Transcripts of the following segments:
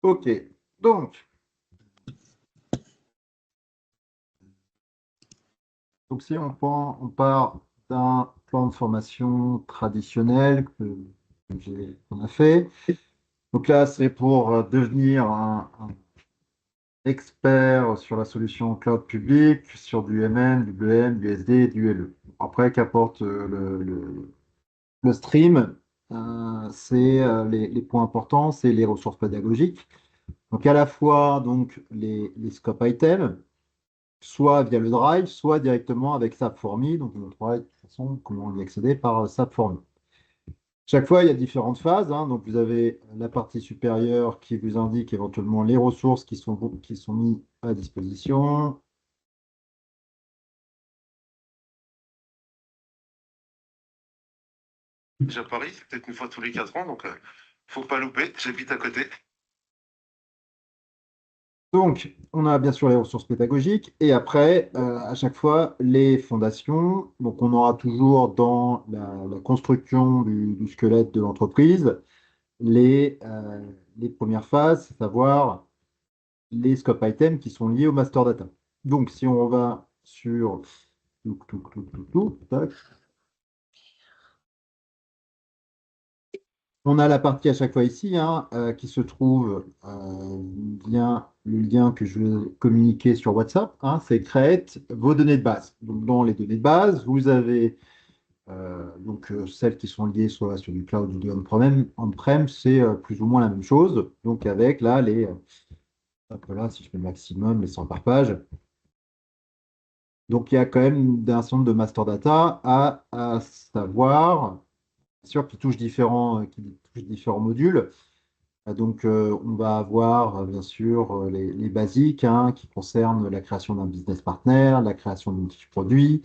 Ok, donc, si on part d'un plan de formation traditionnel qu'on a fait. Donc là, c'est pour devenir un expert sur la solution cloud public, sur du MN, du WM, du SD, du LE. Après, qu'apporte le stream, c'est les points importants, c'est les ressources pédagogiques. Donc à la fois donc les scope items, soit via le Drive, soit directement avec SAP Formi. Donc, on montrera de toute façon comment y accéder par SAP Formi. Chaque fois, il y a différentes phases, hein. Donc, vous avez la partie supérieure qui vous indique éventuellement les ressources qui sont mises à disposition. Déjà Paris, c'est peut-être une fois tous les 4 ans, donc faut pas louper, j'habite à côté. Donc, on a bien sûr les ressources pédagogiques et après, à chaque fois, les fondations. Donc, on aura toujours dans la construction du squelette de l'entreprise les premières phases, c'est savoir les scope items qui sont liés au master data. Donc, si on va sur tac, on a la partie à chaque fois ici hein, qui se trouve via le lien que je vais communiquer sur WhatsApp. Hein, c'est create vos données de base. Donc, dans les données de base, vous avez celles qui sont liées soit sur du cloud ou du on-prem, c'est plus ou moins la même chose. Donc, avec là, hop là, si je fais le maximum, les 100 par page. Donc, il y a quand même un certain nombre de master data à savoir, bien sûr, qui touchent différents modules. On va avoir, bien sûr, les basiques hein, qui concernent la création d'un business partner, la création d'une fiche produit.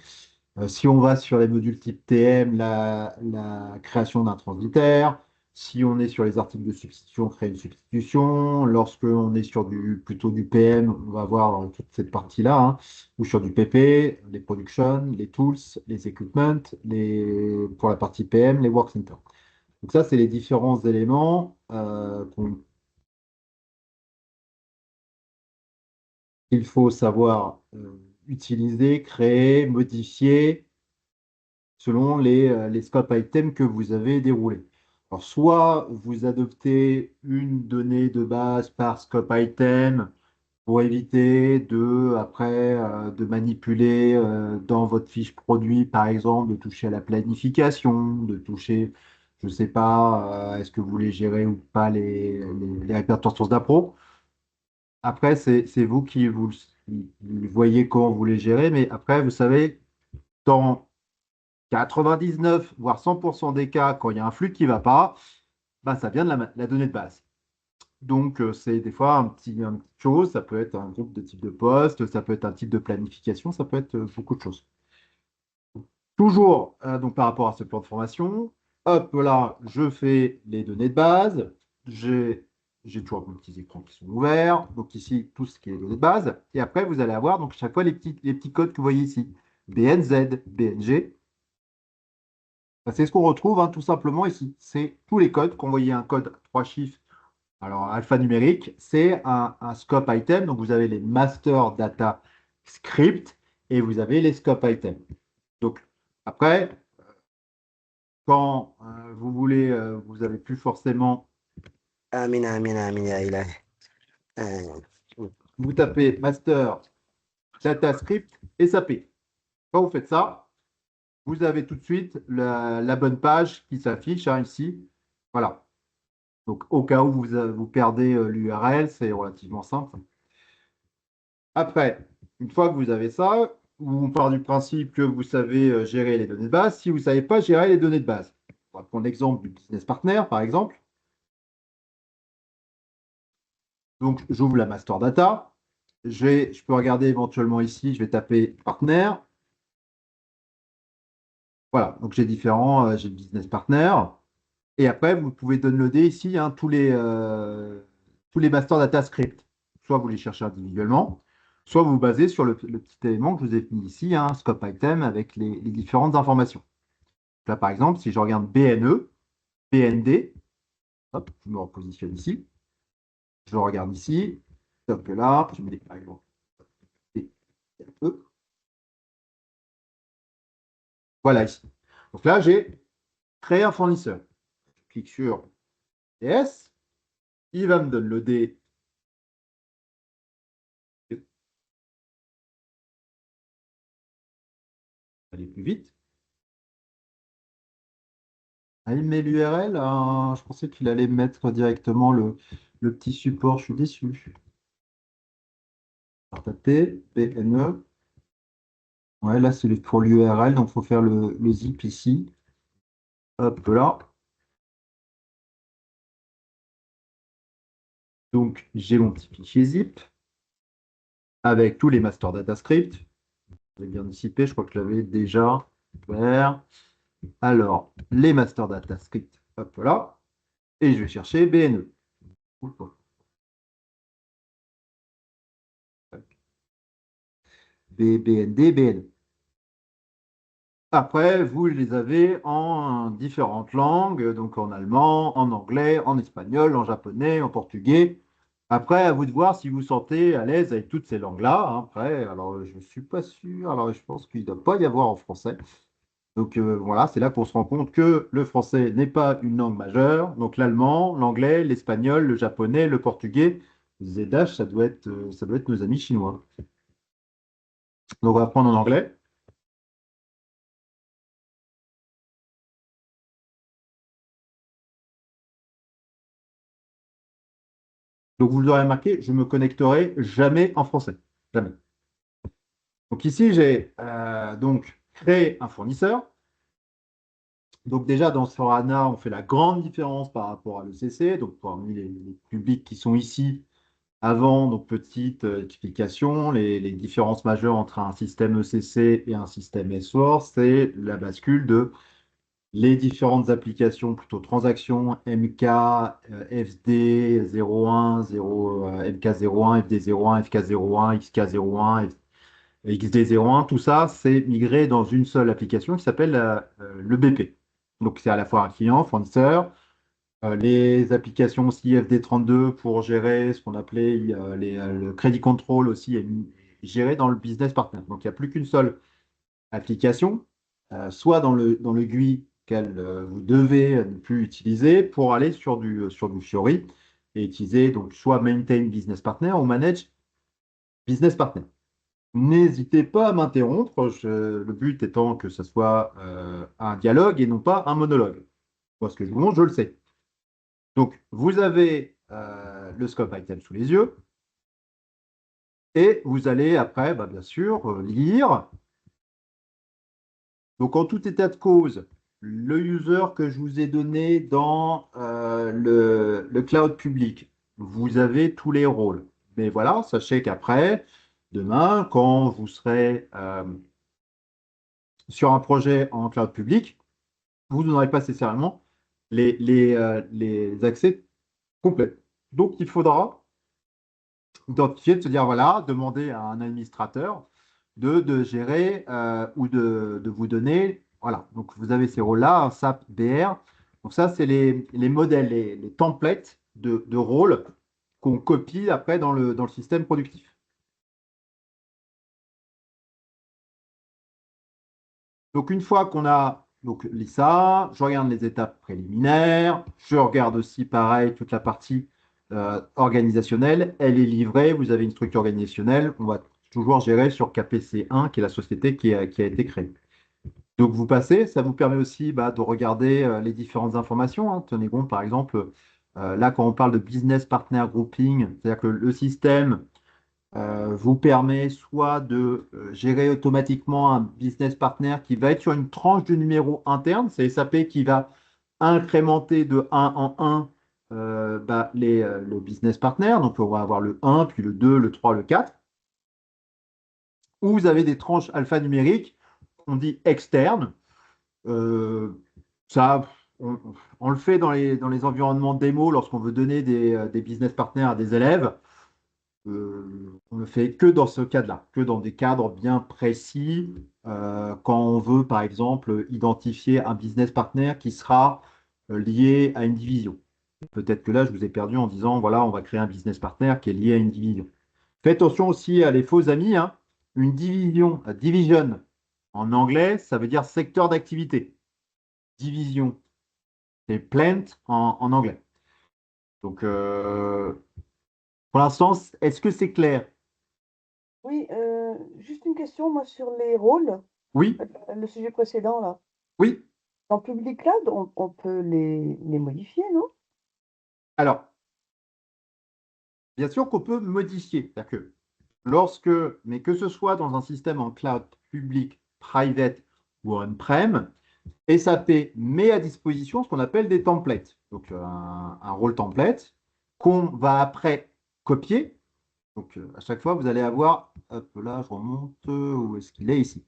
Si on va sur les modules type TM, la création d'un transitaire. Si on est sur les articles de substitution, créer une substitution. Lorsque on est sur plutôt du PM, on va avoir toute cette partie-là. Hein. Ou sur du PP, les productions, les tools, les equipment, pour la partie PM, les work centers. Donc ça, c'est les différents éléments qu'il faut savoir utiliser, créer, modifier selon les scope items que vous avez déroulés. Alors, soit vous adoptez une donnée de base par scope item pour éviter de manipuler dans votre fiche produit, par exemple, de toucher à la planification, de toucher, je ne sais pas, est-ce que vous voulez gérer ou pas les répertoires sources d'appro. Après, c'est vous qui voyez comment vous les gérez, mais après, vous savez, dans 99, voire 100% des cas, quand il y a un flux qui ne va pas, bah, ça vient de la donnée de base. Donc, c'est des fois une petite chose, ça peut être un groupe de type de poste, ça peut être un type de planification, ça peut être beaucoup de choses. Toujours, donc par rapport à ce plan de formation, hop là, je fais les données de base, j'ai toujours mes petits écrans qui sont ouverts, donc ici, tout ce qui est données de base, et après, vous allez avoir donc chaque fois les petits codes que vous voyez ici, BNZ, BNG. C'est ce qu'on retrouve hein, tout simplement ici. C'est tous les codes. Quand vous voyez un code 3 chiffres, alors alphanumérique, c'est un scope item. Donc vous avez les master data script et vous avez les scope items. Donc après, quand vous voulez, vous n'avez plus forcément. آمين آمين آمين يا إلهي. Vous tapez master data script SAP. Quand vous faites ça, vous avez tout de suite la bonne page qui s'affiche hein, ici. Voilà. Donc, au cas où vous perdez l'URL, c'est relativement simple. Après, une fois que vous avez ça, on part du principe que vous savez gérer les données de base. Si vous ne savez pas gérer les données de base, on va prendre l'exemple du business partner, par exemple. Donc, j'ouvre la master data. Je peux regarder éventuellement ici, je vais taper partner. Voilà, donc j'ai j'ai le business partner. Et après, vous pouvez downloader ici hein, tous les master data scripts. Soit vous les cherchez individuellement, soit vous vous basez sur le petit élément que je vous ai mis ici, un scope item avec les différentes informations. Là, par exemple, si je regarde BNE, BND, hop, je me repositionne ici. Je regarde ici. Hop là, je mets par exemple un peu. Voilà ici. Donc là, j'ai créé un fournisseur. Je clique sur DS. Il va me donner le D. Aller plus vite. Ah, il met l'URL. Je pensais qu'il allait mettre directement le petit support. Je suis déçu. Alors, taper BNE. Ouais, là, c'est pour l'URL. Donc, il faut faire le zip ici. Hop là. Donc, j'ai mon petit fichier zip avec tous les master data scripts. Je vais bien dissiper. Je crois que je l'avais déjà ouvert. Alors, les master data scripts. Hop là. Et je vais chercher BNE. BND, BN. Après, vous les avez en différentes langues, donc en allemand, en anglais, en espagnol, en japonais, en portugais. Après, à vous de voir si vous sentez à l'aise avec toutes ces langues-là, hein. Après, alors je ne suis pas sûr. Alors, je pense qu'il ne doit pas y avoir en français. Donc voilà, c'est là qu'on se rend compte que le français n'est pas une langue majeure. Donc l'allemand, l'anglais, l'espagnol, le japonais, le portugais, ZH, ça doit être nos amis chinois. Donc on va prendre en anglais. Donc vous l'aurez remarqué, je me connecterai jamais en français. Jamais. Donc ici, j'ai donc créé un fournisseur. Donc déjà, dans Sorana, on fait la grande différence par rapport à l'ECC. Donc parmi les publics qui sont ici, avant, donc petite explication, les différences majeures entre un système ECC et un système S4, c'est la bascule de les différentes applications, plutôt transactions, MK, FD 01, 0, MK 01, FD 01, FK 01, XK 01, XD 01, tout ça, c'est migré dans une seule application qui s'appelle le BP. Donc c'est à la fois un client, fournisseur, les applications aussi FD32 pour gérer ce qu'on appelait le crédit control aussi est géré dans le business partner. Donc il n'y a plus qu'une seule application, soit dans le GUI qu'elle vous devez ne plus utiliser pour aller sur du Fiori et utiliser donc soit Maintain Business Partner ou Manage Business Partner. N'hésitez pas à m'interrompre, le but étant que ce soit un dialogue et non pas un monologue. Moi, ce que je vous montre, je le sais. Donc, vous avez le scope item sous les yeux et vous allez après, bah, bien sûr, lire. Donc, en tout état de cause, le user que je vous ai donné dans le cloud public, vous avez tous les rôles. Mais voilà, sachez qu'après, demain, quand vous serez sur un projet en cloud public, vous n'aurez pas nécessairement les accès complets. Donc, il faudra identifier, de se dire, voilà, demander à un administrateur de gérer ou de vous donner. Voilà, donc vous avez ces rôles-là, un SAP BR. Donc ça, c'est les modèles, les templates de rôles qu'on copie après dans le système productif. Donc une fois qu'on a donc, lit ça, je regarde les étapes préliminaires, je regarde aussi pareil toute la partie organisationnelle, elle est livrée, vous avez une structure organisationnelle, on va toujours gérer sur KPC1 qui est la société qui a été créée. Donc vous passez, ça vous permet aussi bah, de regarder les différentes informations, hein. Tenez compte par exemple, là quand on parle de business partner grouping, c'est-à-dire que le système vous permet soit de gérer automatiquement un business partner qui va être sur une tranche de numéro interne, c'est SAP qui va incrémenter de 1 en 1 bah, le business partner, donc on va avoir le 1, puis le 2, le 3, le 4, ou vous avez des tranches alphanumériques qu'on dit externes. Euh, ça, on le fait dans les environnements démo lorsqu'on veut donner des business partners à des élèves. On ne fait que dans ce cadre-là, que dans des cadres bien précis, quand on veut, par exemple, identifier un business partner qui sera lié à une division. Peut-être que là, je vous ai perdu en disant, voilà, on va créer un business partner qui est lié à une division. Faites attention aussi à les faux amis, hein. Une division, division, en anglais, ça veut dire secteur d'activité. Division, c'est plant en anglais. Donc, pour l'instant, est-ce que c'est clair? Oui, juste une question, moi, sur les rôles, Oui, le sujet précédent, là. oui. Dans Public Cloud, on peut les modifier, non? Alors, bien sûr qu'on peut modifier. C'est-à-dire que mais que ce soit dans un système en cloud public, private ou on-prem, SAP met à disposition ce qu'on appelle des templates. Donc, un rôle template qu'on va après copier. Donc, à chaque fois, vous allez avoir, hop là, je remonte, où est-ce qu'il est ici?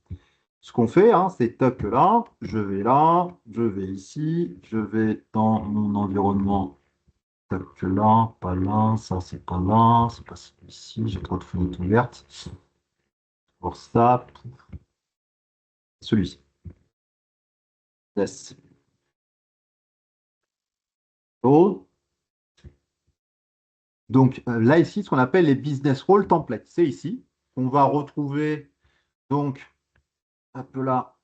Ce qu'on fait, hein, c'est top là, je vais ici, je vais dans mon environnement, top là, pas là, ça c'est pas celui-ci, j'ai trop de fenêtres ouvertes. Pour ça, celui-ci. Yes. Oh. Donc là, ici, ce qu'on appelle les business role templates. C'est ici qu'on va retrouver donc un peu là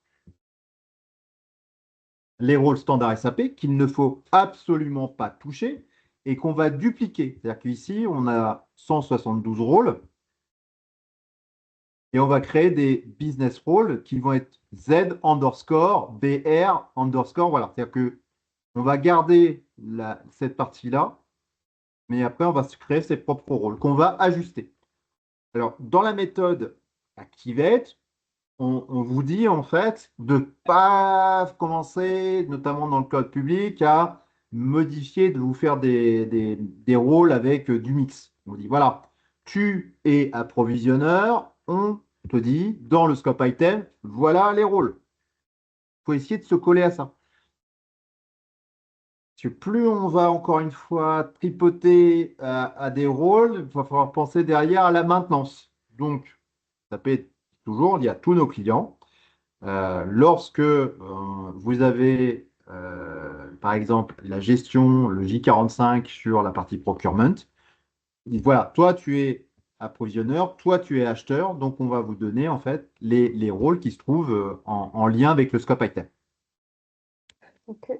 les rôles standards SAP qu'il ne faut absolument pas toucher et qu'on va dupliquer. C'est-à-dire qu'ici, on a 172 rôles et on va créer des business roles qui vont être Z underscore BR underscore. Voilà. C'est-à-dire qu'on va garder cette partie-là, mais après, on va se créer ses propres rôles qu'on va ajuster. Alors, dans la méthode Activate, on vous dit en fait de ne pas commencer, notamment dans le code public, à modifier, de vous faire des rôles avec du mix. On vous dit, voilà, tu es approvisionneur, on te dit, dans le scope item, voilà les rôles. Il faut essayer de se coller à ça. Parce que plus on va encore une fois tripoter à des rôles, il va falloir penser derrière à la maintenance. Donc, ça peut être toujours, il y a tous nos clients. Lorsque vous avez, par exemple, la gestion, le J45 sur la partie procurement, voilà, toi tu es approvisionneur, toi tu es acheteur, donc on va vous donner en fait les rôles qui se trouvent en lien avec le scope item. Ok.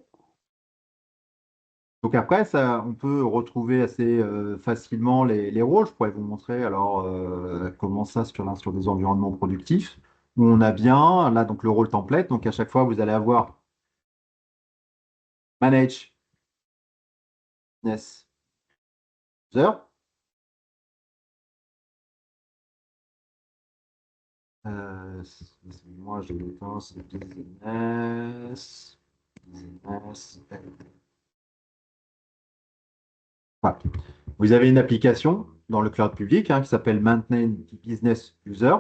Donc après, ça, on peut retrouver assez facilement les rôles. Je pourrais vous montrer alors comment ça sur des environnements productifs où on a bien là donc le rôle template. Donc à chaque fois, vous allez avoir manage business user. Moi, j'ai le temps, c'est business. Business. Voilà. Vous avez une application dans le cloud public hein, qui s'appelle Maintain Business User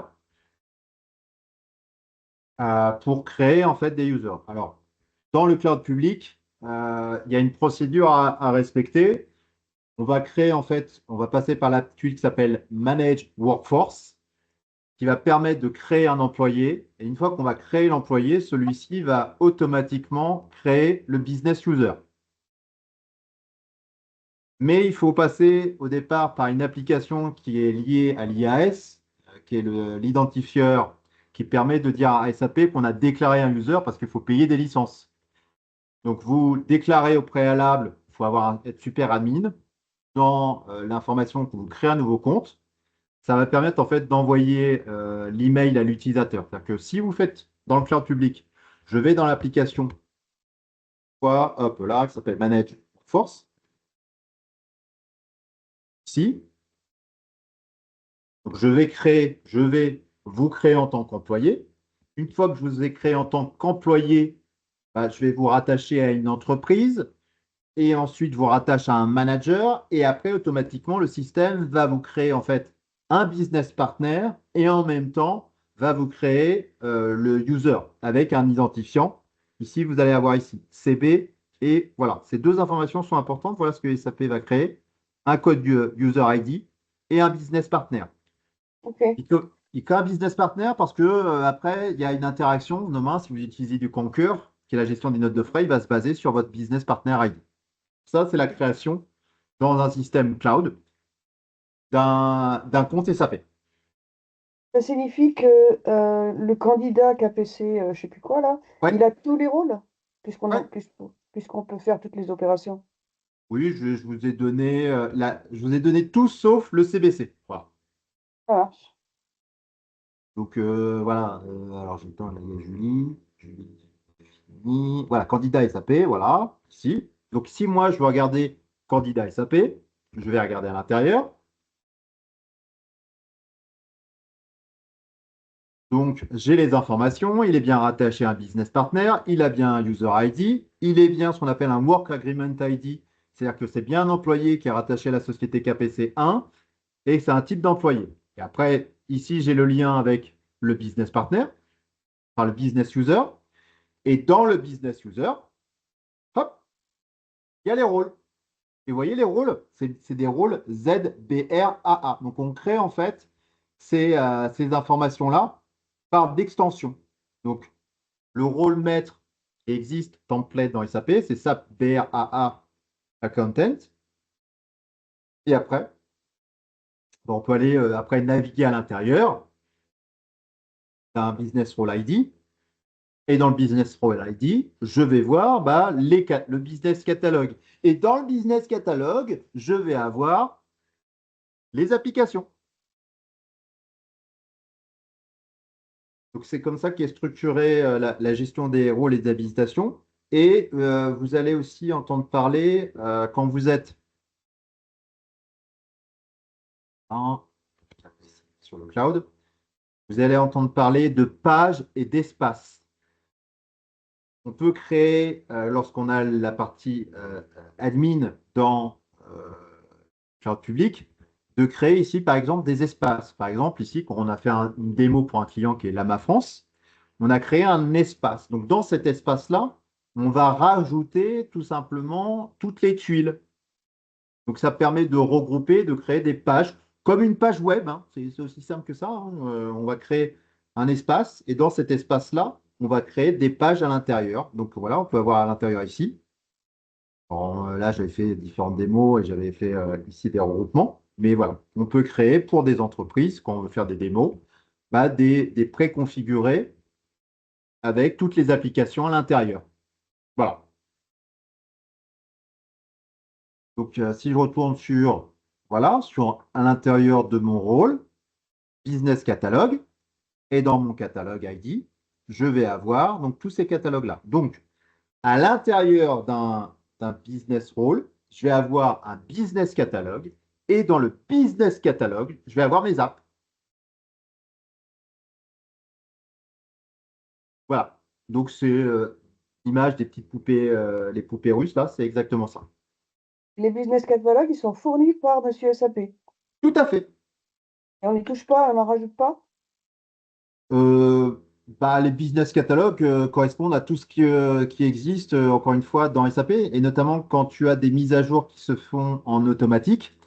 pour créer en fait des users. Alors, dans le cloud public, il y a une procédure à respecter. On va créer en fait, on va passer par la tuile qui s'appelle Manage Workforce, qui va permettre de créer un employé. Et une fois qu'on va créer l'employé, celui-ci va automatiquement créer le business user. Mais il faut passer au départ par une application qui est liée à l'IAS, qui est l'identifieur qui permet de dire à SAP qu'on a déclaré un user parce qu'il faut payer des licences. Donc, vous déclarez au préalable, il faut être super admin dans l'information que vous créez un nouveau compte. Ça va permettre en fait d'envoyer l'email à l'utilisateur. C'est-à-dire que si vous faites dans le cloud public, je vais dans l'application, hop là, qui s'appelle Manage Force. Ici, donc je vais vous créer en tant qu'employé. Une fois que je vous ai créé en tant qu'employé, bah, je vais vous rattacher à une entreprise et ensuite vous rattache à un manager et après automatiquement le système va vous créer en fait un business partner et en même temps va vous créer le user avec un identifiant. Ici, vous allez avoir ici CB et voilà, ces deux informations sont importantes. Voilà ce que SAP va créer, un code user ID et un business partner. Ok. Il crée un business partner parce que après, il y a une interaction. Demain, si vous utilisez du Concur, qui est la gestion des notes de frais, il va se baser sur votre business partner ID. Ça, c'est la création dans un système cloud d'un compte SAP. Ça signifie que le candidat KPC, je sais plus quoi là, Ouais, il a tous les rôles, ouais. puisqu'on peut faire toutes les opérations. Oui, je vous ai donné je vous ai donné tout sauf le CBC. Voilà. Ça marche. Donc voilà. Alors j'entends là, il y a Julie. Julie. Voilà, candidat SAP, voilà. Ici. Donc si moi je veux regarder candidat SAP, je vais regarder à l'intérieur. Donc, j'ai les informations, il est bien rattaché à un business partner, il a bien un user ID, il est bien ce qu'on appelle un Work Agreement ID, c'est-à-dire que c'est bien un employé qui est rattaché à la société KPC 1 et c'est un type d'employé. Et après, ici, j'ai le lien avec le business partner, enfin le business user, et dans le business user, hop, il y a les rôles. Et vous voyez, les rôles, c'est des rôles ZBRAA. Donc, on crée en fait ces informations-là par d'extension. Donc, le rôle maître existe, template dans SAP, c'est SAP BRAA Accountant. Et après, on peut aller après naviguer à l'intérieur d'un business role ID. Et dans le business role ID, je vais voir le business catalogue. Et dans le business catalogue, je vais avoir les applications. Donc, c'est comme ça qu'est structurée la gestion des rôles et des habilitations. Et vous allez aussi entendre parler, quand vous êtes sur le cloud, vous allez entendre parler de pages et d'espaces. On peut créer, lorsqu'on a la partie admin dans cloud public, de créer ici, par exemple, des espaces. Par exemple, ici, quand on a fait une démo pour un client qui est Lama France, on a créé un espace. Donc, dans cet espace-là, on va rajouter tout simplement toutes les tuiles. Donc, ça permet de regrouper, de créer des pages, comme une page web, hein. C'est aussi simple que ça, hein. On va créer un espace et dans cet espace-là, on va créer des pages à l'intérieur. Donc, voilà, on peut avoir à l'intérieur ici. Là, j'avais fait différentes démos et j'avais fait ici des regroupements. Mais voilà, on peut créer pour des entreprises, quand on veut faire des démos, des préconfigurés avec toutes les applications à l'intérieur. Voilà. Donc, si je retourne voilà, à l'intérieur de mon rôle, Business Catalogue, et dans mon catalogue ID, je vais avoir donc tous ces catalogues-là. Donc, à l'intérieur d'un business role, je vais avoir un business catalogue, et dans le business catalogue, je vais avoir mes apps. Voilà. Donc, c'est l'image des petites poupées, les poupées russes, là, c'est exactement ça. Les business catalogues, ils sont fournis par Monsieur SAP. Et Tout à fait. on n'y touche pas, on n'en rajoute pas. Les business catalogues correspondent à tout ce qui existe, encore une fois, dans SAP, et notamment quand tu as des mises à jour qui se font en automatique.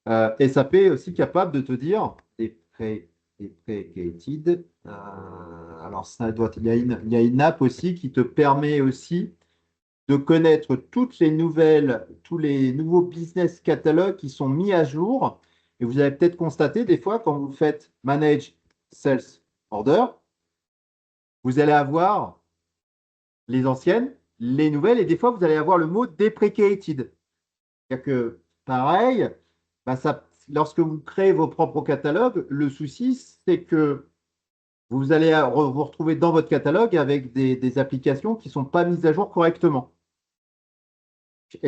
SAP est aussi capable de te dire des pre-created. Alors, il y a une app aussi qui te permet aussi de connaître tous les nouveaux business catalogues qui sont mis à jour. Et vous avez peut-être constaté des fois quand vous faites Manage Sales Order, vous allez avoir les anciennes, les nouvelles, et des fois vous allez avoir le mot deprecated. C'est-à-dire que pareil, lorsque vous créez vos propres catalogues, le souci c'est que vous allez vous retrouver dans votre catalogue avec des applications qui ne sont pas mises à jour correctement.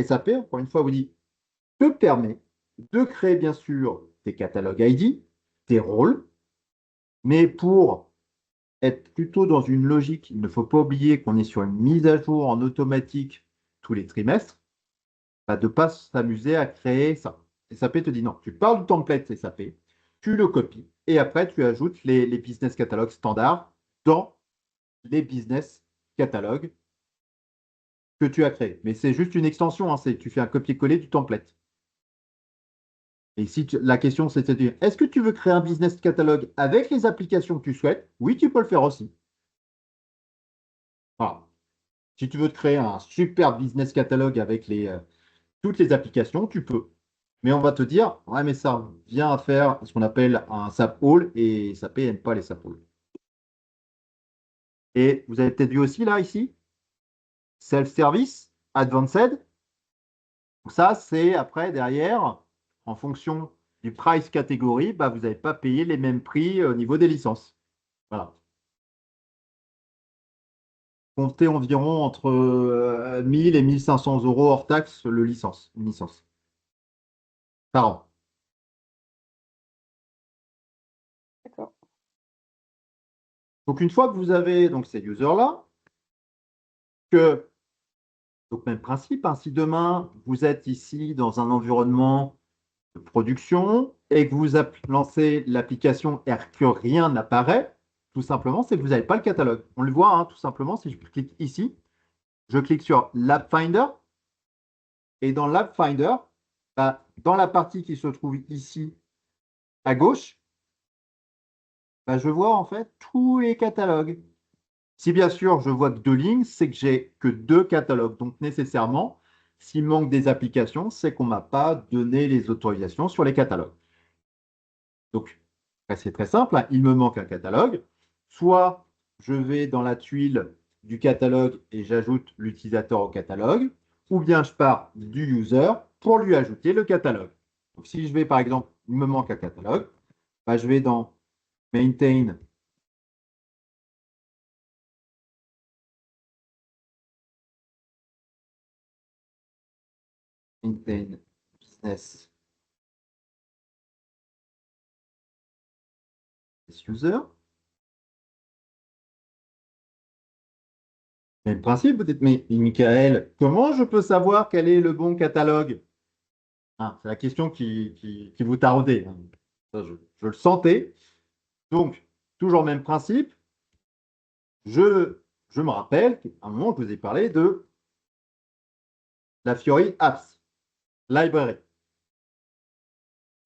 SAP, encore une fois, vous dit te permet de créer bien sûr des catalogues ID, des rôles, mais pour être plutôt dans une logique, il ne faut pas oublier qu'on est sur une mise à jour en automatique tous les trimestres, de ne pas s'amuser à créer ça. SAP te dit non, tu parles du template SAP, tu le copies, et après tu ajoutes les business catalogues standards dans les business catalogues que tu as créés. Mais c'est juste une extension, hein, tu fais un copier-coller du template. Et si la question, c'est de dire, est-ce que tu veux créer un business catalogue avec les applications que tu souhaites? Oui, tu peux le faire aussi. Voilà. Si tu veux te créer un super business catalogue avec toutes les applications, tu peux. Mais on va te dire, ouais, mais ça vient à faire ce qu'on appelle un SAP All et SAP n'aime pas les SAP All. Et vous avez peut-être vu aussi là, ici, Self-Service, Advanced. Donc ça, c'est après, derrière, en fonction du price catégorie, bah, vous n'avez pas payé les mêmes prix au niveau des licences. Voilà. Comptez environ entre 1000 et 1500 euros hors taxe une licence par an. D'accord. Donc, une fois que vous avez donc, ces users-là, que, donc même principe, hein, si demain vous êtes ici dans un environnement de production et que vous lancez l'application et que rien n'apparaît, tout simplement, c'est que vous n'avez pas le catalogue. On le voit, hein, tout simplement, si je clique ici, je clique sur l'App Finder et dans l'App Finder, bah, dans la partie qui se trouve ici à gauche, bah, je vois en fait tous les catalogues. Si bien sûr je vois que 2 lignes, c'est que j'ai que 2 catalogues. Donc nécessairement, s'il manque des applications, c'est qu'on ne m'a pas donné les autorisations sur les catalogues. Donc, c'est très simple, hein, il me manque un catalogue. Soit je vais dans la tuile du catalogue et j'ajoute l'utilisateur au catalogue, ou bien je pars du user pour lui ajouter le catalogue. Donc, si je vais par exemple, il me manque un catalogue, bah, je vais dans Maintain. Maintain Business User. Même principe peut-être, mais Michael, comment je peux savoir quel est le bon catalogue? Ah, c'est la question qui vous taraudait, hein. Ça, je le sentais. Donc, toujours le même principe. Je me rappelle qu'à un moment, je vous ai parlé de la Fiori Apps Library.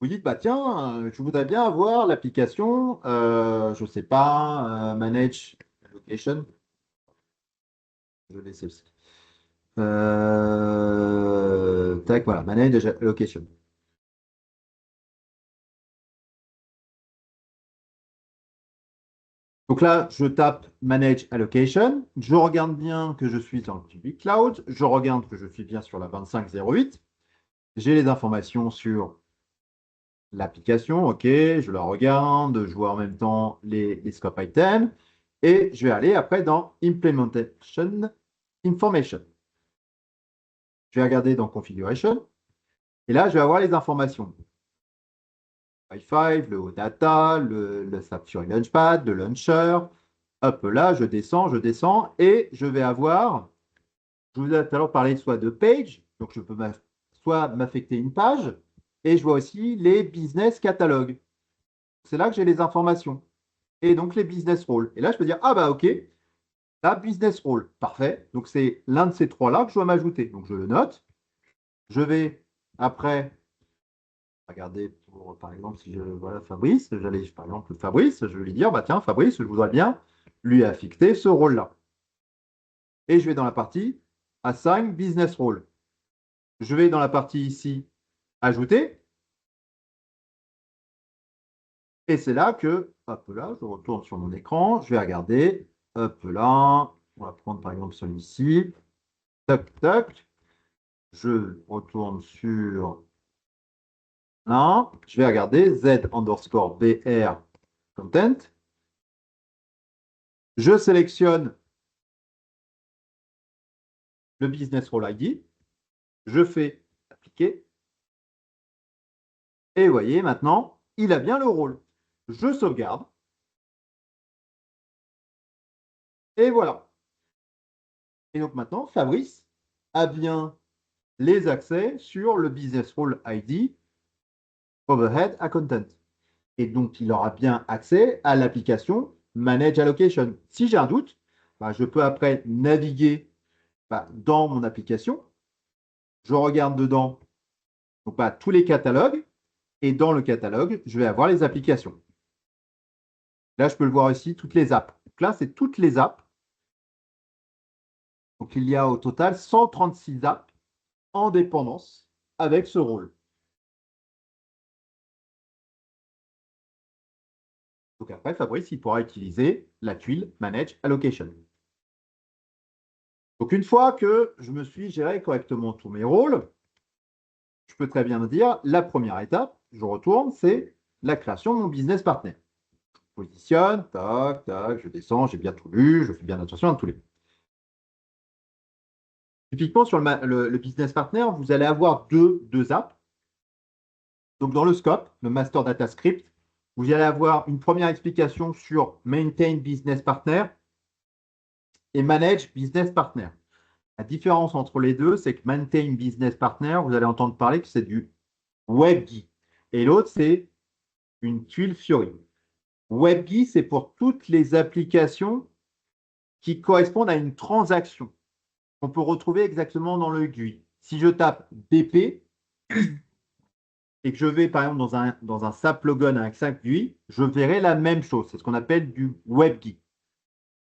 Vous dites, bah tiens, je voudrais bien avoir l'application, je ne sais pas, Manage Location. Je vais laisser aussi. Tac, voilà, Manage Location. Donc là, je tape Manage Allocation. Je regarde bien que je suis dans le public cloud. Je regarde que je suis bien sur la 2508. J'ai les informations sur l'application. OK, je la regarde. Je vois en même temps les scope items. Et je vais aller après dans Implementation Information. Je vais regarder dans Configuration. Et là, je vais avoir les informations. Wi-Fi, le data, le SAP Fiori Launchpad, le launcher. Hop, là, je descends et je vais avoir, je vous ai tout à l'heure parlé soit de page, donc je peux soit m'affecter une page, et je vois aussi les business catalogues. C'est là que j'ai les informations. Et donc les business roles. Et là, je peux dire, ah bah ok, la business role, parfait. Donc c'est l'un de ces trois-là que je dois m'ajouter. Donc je le note. Je vais après regarder pour, par exemple, si je voilà Fabrice, j'allais par exemple Fabrice, je vais lui dire, bah tiens, Fabrice, je voudrais bien lui affecter ce rôle-là. Et je vais dans la partie Assign Business Role. Je vais dans la partie ici Ajouter. Et c'est là que, hop là, je retourne sur mon écran, je vais regarder, hop là, on va prendre par exemple celui-ci, tac, tac, je retourne sur là, je vais regarder Z underscore BR content, je sélectionne le business role ID, je fais appliquer, et vous voyez maintenant, il a bien le rôle. Je sauvegarde, et voilà. Et donc maintenant, Fabrice a bien les accès sur le business role ID overhead à content. Et donc, il aura bien accès à l'application Manage Allocation. Si j'ai un doute, bah, je peux après naviguer dans mon application. Je regarde dedans donc, tous les catalogues. Et dans le catalogue, je vais avoir les applications. Là, je peux le voir ici, toutes les apps. Donc là, c'est toutes les apps. Donc, il y a au total 136 apps en dépendance avec ce rôle. Donc après, Fabrice, il pourra utiliser la tuile Manage Allocation. Donc une fois que je me suis géré correctement tous mes rôles, je peux très bien me dire, la première étape, je retourne, c'est la création de mon business partner. Je positionne, tac, tac, je descends, j'ai bien tout lu, je fais bien attention à tous les. Typiquement, sur le business partner, vous allez avoir deux apps. Donc, dans le scope, le Master Data Script, vous allez avoir une première explication sur Maintain Business Partner et Manage Business Partner. La différence entre les deux, c'est que Maintain Business Partner, vous allez entendre parler que c'est du WebGui. Et l'autre, c'est une tuile Fiori. WebGui, c'est pour toutes les applications qui correspondent à une transaction qu'on peut retrouver exactement dans le GUI. Si je tape BP et que je vais par exemple dans un SAP Logon avec 5 GUI, je verrai la même chose. C'est ce qu'on appelle du WebGui.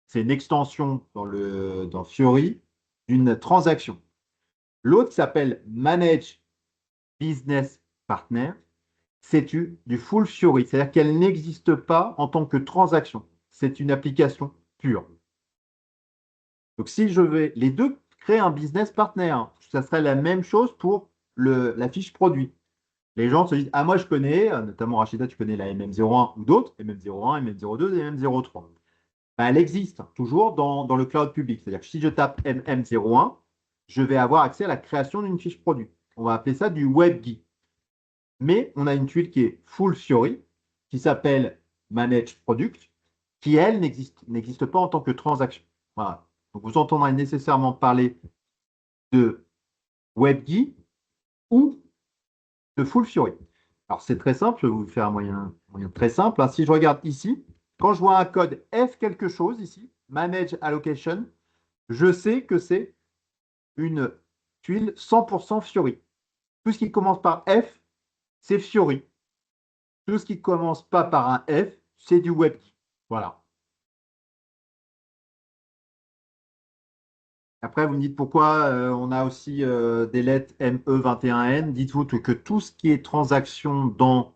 C'est une extension dans Fiori d'une transaction. L'autre s'appelle Manage Business Partner. C'est du full Fiori, c'est-à-dire qu'elle n'existe pas en tant que transaction. C'est une application pure. Donc, si je vais, les deux créer un business partner, ça serait la même chose pour la fiche produit. Les gens se disent, ah, moi, je connais, notamment Rachida, tu connais la MM01 ou d'autres, MM01, MM02 et MM03. Ben, elle existe toujours dans le cloud public. C'est-à-dire que si je tape MM01, je vais avoir accès à la création d'une fiche produit. On va appeler ça du WebGui. Mais on a une tuile qui est full Fiori, qui s'appelle Manage Product, qui, elle, n'existe pas en tant que transaction. Voilà. Donc, vous entendrez nécessairement parler de WebGui ou de full Fiori. Alors, c'est très simple, je vais vous faire un moyen très simple. Si je regarde ici, quand je vois un code F quelque chose ici, Manage Allocation, je sais que c'est une tuile 100% Fiori. Tout ce qui commence par F, c'est Fiori. Tout ce qui ne commence pas par un F, c'est du WebGui. Voilà. Après, vous me dites pourquoi on a aussi des lettres ME21N. Dites-vous que tout ce qui est transaction dans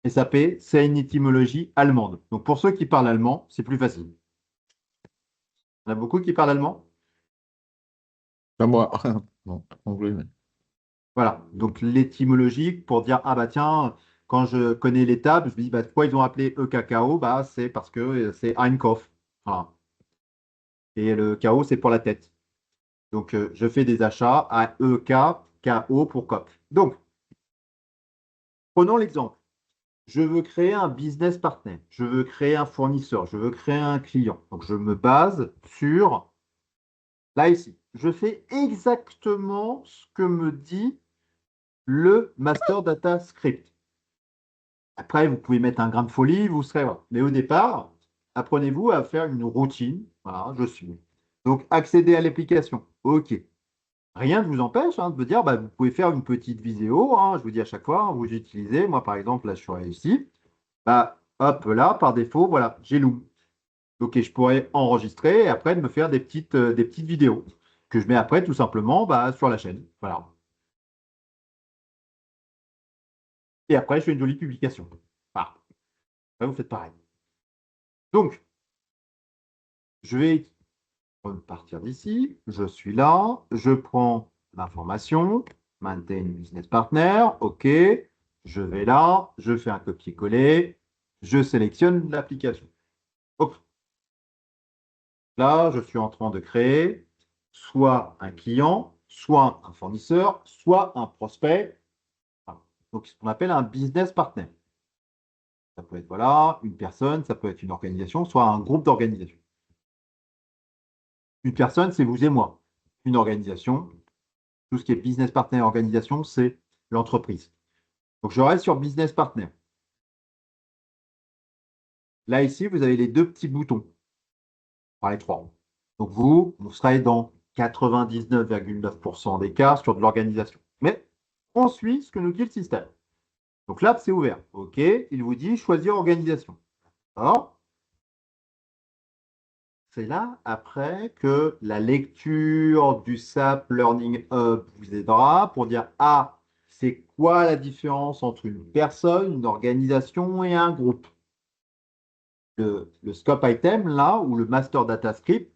SAP, c'est une étymologie allemande. Donc, pour ceux qui parlent allemand, c'est plus facile. Il y en a beaucoup qui parlent allemand? Pas moi. Non, anglais, mais. Voilà. Donc, l'étymologie, pour dire, ah bah tiens, quand je connais les tables, je me dis, bah, pourquoi ils ont appelé EKKO? Bah, c'est parce que c'est Einkopf. Voilà. Et le KO, c'est pour la tête. Donc, je fais des achats à EKKO pour COP. Donc, prenons l'exemple. Je veux créer un business partner, je veux créer un fournisseur, je veux créer un client. Donc, je me base sur, là, ici, je fais exactement ce que me dit le Master Data Script. Après, vous pouvez mettre un grain de folie, vous serez. Voilà. Mais au départ, apprenez-vous à faire une routine. Voilà, je suis. Donc, accéder à l'application. OK. Rien ne vous empêche de me dire, bah, vous pouvez faire une petite vidéo. Je vous dis à chaque fois, vous utilisez. Moi, par exemple, là, je suis ici. Bah, hop, là, par défaut, voilà, j'ai Loom. Donc, je pourrais enregistrer et après me faire des petites vidéos que je mets après tout simplement sur la chaîne. Voilà. Et après, je fais une jolie publication. Voilà. Là, vous faites pareil. Donc, je vais partir d'ici. Je suis là. Je prends l'information. Maintain Business Partner. OK. Je vais là. Je fais un copier-coller. Je sélectionne l'application. Hop. Là, je suis en train de créer soit un client, soit un fournisseur, soit un prospect. Voilà. Donc, ce qu'on appelle un business partner. Ça peut être voilà, une personne, ça peut être une organisation, soit un groupe d'organisations. Une personne, c'est vous et moi. Une organisation, tout ce qui est business partner organisation, c'est l'entreprise. Donc, je reste sur business partner. Là, ici, vous avez les deux petits boutons. Enfin, les trois. Donc, vous serez dans 99,9% des cas sur de l'organisation. Mais on suit ce que nous dit le système. Donc là, c'est ouvert. OK, il vous dit choisir organisation. Alors, c'est là, après, que la lecture du SAP Learning Hub vous aidera pour dire, ah, c'est quoi la différence entre une personne, une organisation et un groupe? Le scope item, là, ou le master data script,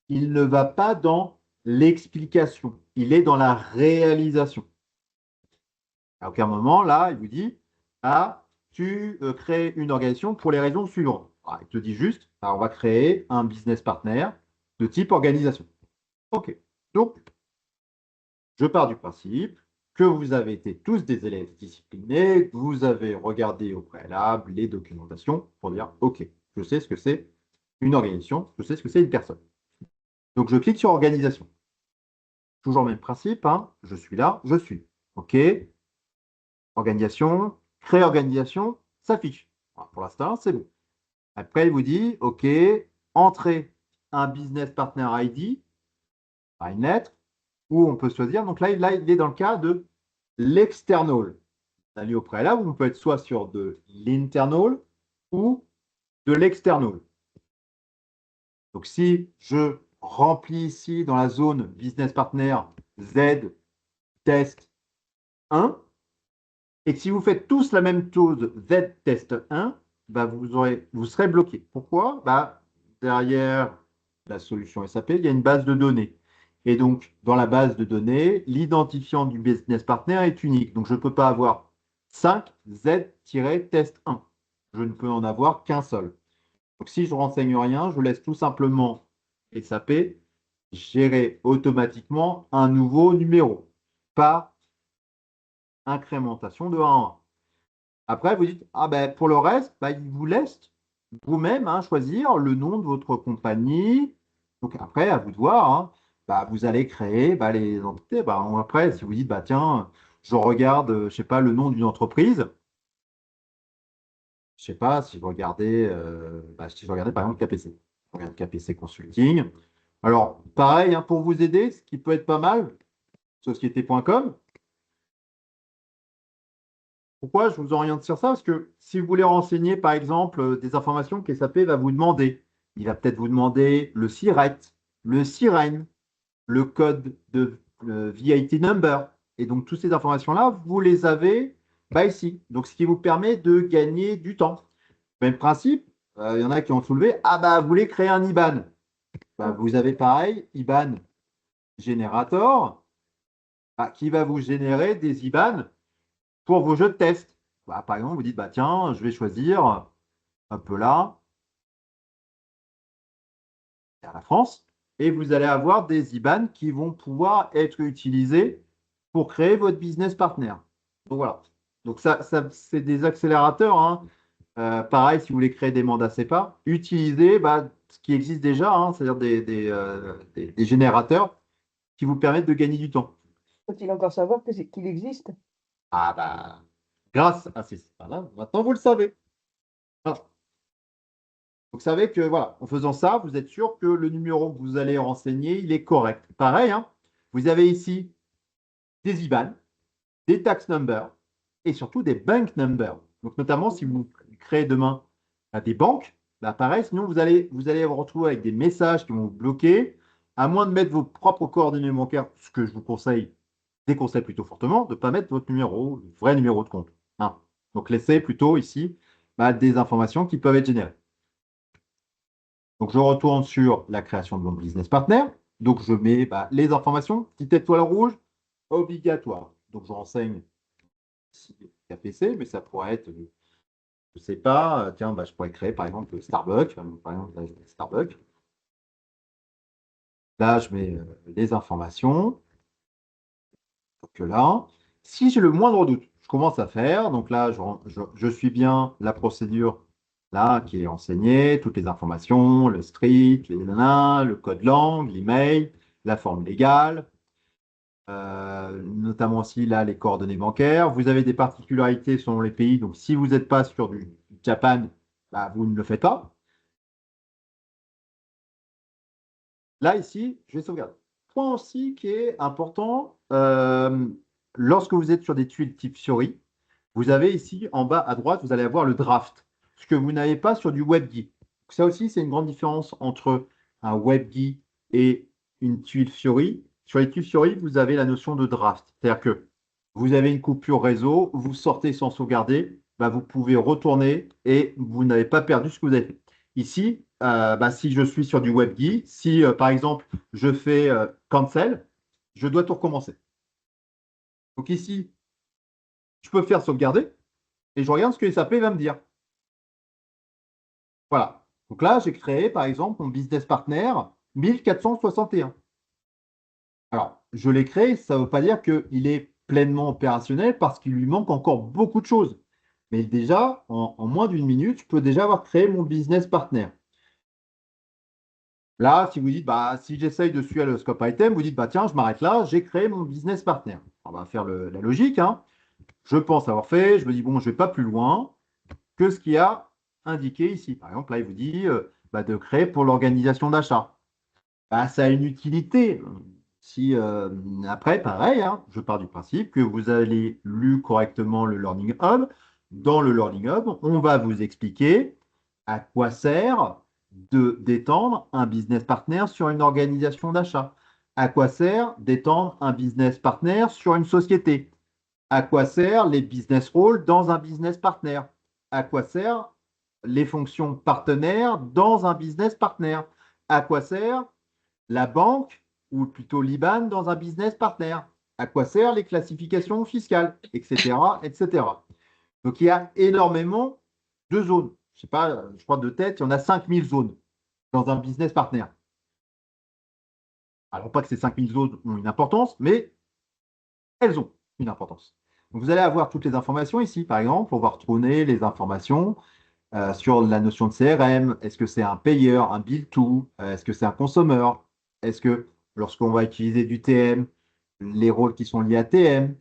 il ne va pas dans l'explication, il est dans la réalisation. À aucun moment, là, il vous dit, ah, tu crées une organisation pour les raisons suivantes. Ah, il te dit juste, ah, on va créer un business partner de type organisation. OK. Donc, je pars du principe que vous avez été tous des élèves disciplinés, que vous avez regardé au préalable les documentations pour dire, OK, je sais ce que c'est une organisation, je sais ce que c'est une personne. Donc, je clique sur organisation. Toujours le même principe, hein, je suis là, je suis. OK, organisation, créer organisation, s'affiche. Pour l'instant, c'est bon. Après, il vous dit, OK, entrez un business partner ID par une lettre, où on peut choisir. Donc là, il est dans le cas de l'external. Allez au préalable, on peut être soit sur de l'internal ou de l'external. Donc si je remplis ici dans la zone business partner Z test 1, et que si vous faites tous la même chose Z test 1, bah vous serez bloqué. Pourquoi? Bah, derrière la solution SAP, il y a une base de données. Et donc, dans la base de données, l'identifiant du business partner est unique. Donc, je ne peux pas avoir 5 Z-test 1. Je ne peux en avoir qu'un seul. Donc, si je ne renseigne rien, je laisse tout simplement SAP gérer automatiquement un nouveau numéro par incrémentation de 1 en 1. Après, vous dites, ah ben, pour le reste, bah, il vous laisse vous-même choisir le nom de votre compagnie. Donc après, à vous de voir, bah, vous allez créer les entités. Bah, après, si vous dites, bah, tiens, je regarde, je sais pas, le nom d'une entreprise, je sais pas, si vous regardez, si je regardais par exemple KPC, je regarde KPC Consulting. Alors, pareil, pour vous aider, ce qui peut être pas mal, société.com. Pourquoi je vous oriente sur ça? Parce que si vous voulez renseigner, par exemple, des informations que SAP va vous demander, il va peut-être vous demander le SIRET, le SIREN, le code de VAT number. Et donc, toutes ces informations-là, vous les avez ici. Donc, ce qui vous permet de gagner du temps. Même principe, il y en a qui ont soulevé, ah bah, vous voulez créer un IBAN. Bah, vous avez pareil, IBAN générateur, qui va vous générer des IBAN pour vos jeux de test. Bah, par exemple, vous dites, bah, tiens, je vais choisir un peu là, la France, et vous allez avoir des IBAN qui vont pouvoir être utilisés pour créer votre business partner. Donc voilà. Donc ça c'est des accélérateurs. Pareil, si vous voulez créer des mandats CEPA, utilisez ce qui existe déjà, c'est-à-dire des générateurs qui vous permettent de gagner du temps. Faut-il encore savoir qu'il existe? Ah bah, grâce à ces CEPA-là, maintenant vous le savez. Voilà. Donc, vous savez que, voilà, en faisant ça, vous êtes sûr que le numéro que vous allez renseigner, il est correct. Pareil, vous avez ici des IBAN, des tax numbers et surtout des bank numbers. Donc, notamment, si vous créez demain des banques, pareil, sinon vous allez vous retrouver avec des messages qui vont vous bloquer, à moins de mettre vos propres coordonnées bancaires, ce que je vous déconseille plutôt fortement, de ne pas mettre votre numéro, le vrai numéro de compte. Donc, laissez plutôt ici des informations qui peuvent être générées. Donc, je retourne sur la création de mon business partner. Donc, je mets les informations, petite étoile rouge, obligatoire. Donc, je renseigne KPC, mais ça pourrait être, je ne sais pas, tiens, je pourrais créer par exemple Starbucks. Par exemple, là, je mets Starbucks. Là, je mets les informations. Donc là, si j'ai le moindre doute, je commence à faire. Donc là, je suis bien la procédure là qui est enseignée, toutes les informations, le street, le code langue, l'email, la forme légale, notamment aussi là les coordonnées bancaires. Vous avez des particularités selon les pays. Donc si vous n'êtes pas sur du Japan, vous ne le faites pas. Là, ici, je vais sauvegarder. Point aussi qui est important, lorsque vous êtes sur des tuiles type Fiori, vous avez ici, en bas à droite, vous allez avoir le draft, ce que vous n'avez pas sur du WebGIS. Ça aussi, c'est une grande différence entre un WebGuide et une tuile Fiori. Sur les tuiles Fiori, vous avez la notion de draft. C'est-à-dire que vous avez une coupure réseau, vous sortez sans sauvegarder, bah, vous pouvez retourner et vous n'avez pas perdu ce que vous avez fait. Ici, bah, si je suis sur du WebGuide, si par exemple je fais cancel, je dois tout recommencer. Donc ici, je peux faire sauvegarder et je regarde ce que SAP va me dire. Voilà. Donc là, j'ai créé par exemple mon business partner 1461. Alors, je l'ai créé, ça ne veut pas dire qu'il est pleinement opérationnel parce qu'il lui manque encore beaucoup de choses. Mais déjà, en moins d'une minute, je peux déjà avoir créé mon business partner. Là, si vous dites, bah, si j'essaye de suivre le scope item, vous dites, bah, tiens, je m'arrête là, j'ai créé mon business partner. On va faire la logique, hein. Je pense avoir fait, je me dis, bon, je ne vais pas plus loin que ce qu'il y a indiqué ici. Par exemple, là, il vous dit bah, de créer pour l'organisation d'achat. Bah, ça a une utilité. Si, après, pareil, hein, je pars du principe que vous avez lu correctement le Learning Hub. Dans le Learning Hub, on va vous expliquer à quoi sert d'étendre un business partner sur une organisation d'achat. À quoi sert d'étendre un business partner sur une société. À quoi sert les business roles dans un business partner. À quoi sert les fonctions partenaires dans un business partner. À quoi sert la banque, ou plutôt l'IBAN, dans un business partner. À quoi servent les classifications fiscales, etc., etc. Donc, il y a énormément de zones. Je ne sais pas, je crois de tête, il y en a 5000 zones dans un business partner. Alors, pas que ces 5000 zones ont une importance, mais elles ont une importance. Donc, vous allez avoir toutes les informations ici. Par exemple, on va retrouver les informations sur la notion de CRM. Est-ce que c'est un payeur, un bill to? Est-ce que c'est un consommeur? Est-ce que lorsqu'on va utiliser du TM, les rôles qui sont liés à TM,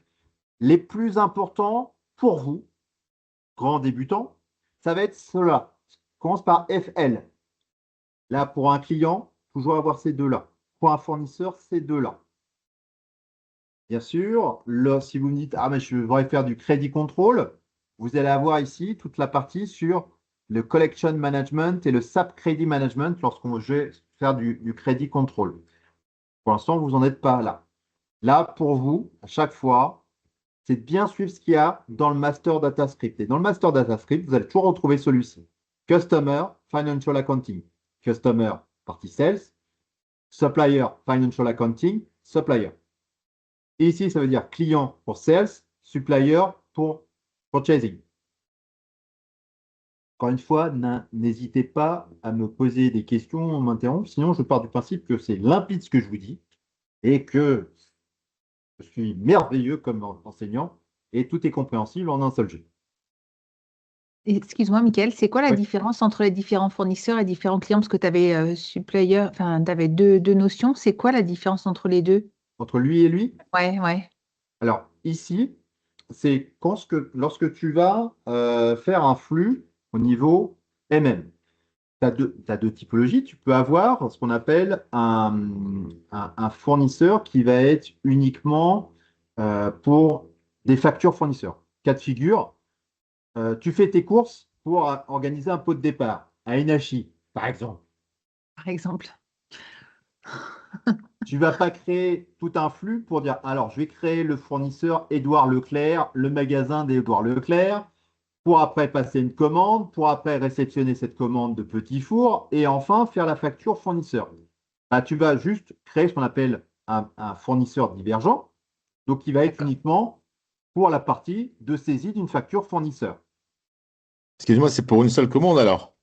les plus importants pour vous, grands débutants, ça va être cela. Ça commence par FL. Là, pour un client, toujours avoir ces deux-là. Pour un fournisseur, ces deux-là. Bien sûr, là, si vous me dites, ah, mais je voudrais faire du crédit contrôle, vous allez avoir ici toute la partie sur le collection management et le SAP Credit Management lorsqu'on veut faire du crédit contrôle. Pour l'instant, vous n'en êtes pas là. Là, pour vous, à chaque fois, c'est de bien suivre ce qu'il y a dans le Master Data Script. Et dans le Master Data Script, vous allez toujours retrouver celui-ci. Customer, Financial Accounting. Customer, partie Sales. Supplier, Financial Accounting, Supplier. Et ici, ça veut dire client pour Sales, Supplier pour Purchasing. Encore une fois, n'hésitez pas à me poser des questions, m'interrompre. Sinon, je pars du principe que c'est limpide ce que je vous dis et que je suis merveilleux comme enseignant et tout est compréhensible en un seul jeu. Excuse-moi, Mickaël, c'est quoi la Oui. différence entre les différents fournisseurs et différents clients? Parce que tu avais supplier, enfin, tu avais deux notions. C'est quoi la différence entre les deux? Entre lui et lui, Ouais, ouais. alors ici, c'est lorsque tu vas faire un flux au niveau MM. Tu as deux typologies. Tu peux avoir ce qu'on appelle un fournisseur qui va être uniquement pour des factures fournisseurs. Cas de figure, tu fais tes courses pour organiser un pot de départ à Enachi, par exemple. Par exemple. Tu ne vas pas créer tout un flux pour dire, alors je vais créer le fournisseur Édouard Leclerc, le magasin d'Édouard Leclerc, pour après passer une commande, pour après réceptionner cette commande de petit four, et enfin faire la facture fournisseur. Bah, tu vas juste créer ce qu'on appelle un fournisseur divergent, donc qui va être D'accord. uniquement pour la partie de saisie d'une facture fournisseur. Excuse-moi, c'est pour une seule commande alors?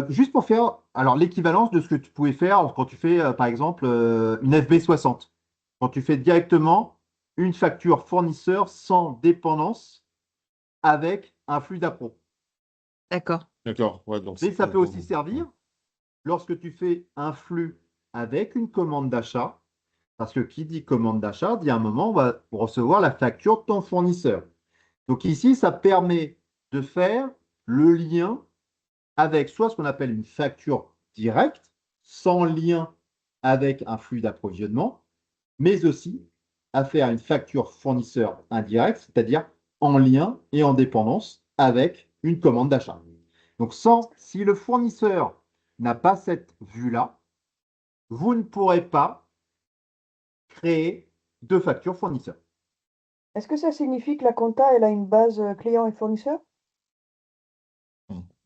Juste pour faire alors l'équivalence de ce que tu pouvais faire quand tu fais, par exemple, une FB60. Quand tu fais directement une facture fournisseur sans dépendance avec un flux d'appro. D'accord. D'accord. Ouais, donc Mais c'est ça pas peut aussi vraiment- servir lorsque tu fais un flux avec une commande d'achat, parce que qui dit commande d'achat, dit à un moment, on va recevoir la facture de ton fournisseur. Donc ici, ça permet de faire le lien avec soit ce qu'on appelle une facture directe, sans lien avec un flux d'approvisionnement, mais aussi à faire une facture fournisseur indirecte, c'est-à-dire en lien et en dépendance avec une commande d'achat. Donc si le fournisseur n'a pas cette vue-là, vous ne pourrez pas créer de facture fournisseur. Est-ce que ça signifie que la compta, elle a une base client et fournisseur?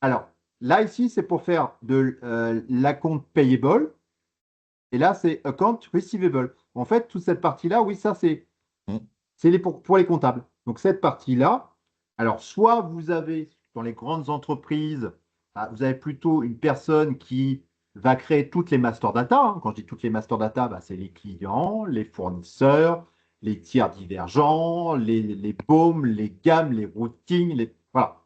Alors, là, ici, c'est pour faire de l'account payable. Et là, c'est account receivable. En fait, toute cette partie-là, oui, ça, c'est pour les comptables. Donc, cette partie-là, alors, soit vous avez, dans les grandes entreprises, vous avez plutôt une personne qui va créer toutes les master data. Hein. Quand je dis toutes les master data, c'est les clients, les fournisseurs, les tiers divergents, les baumes, les gammes, les routings, voilà.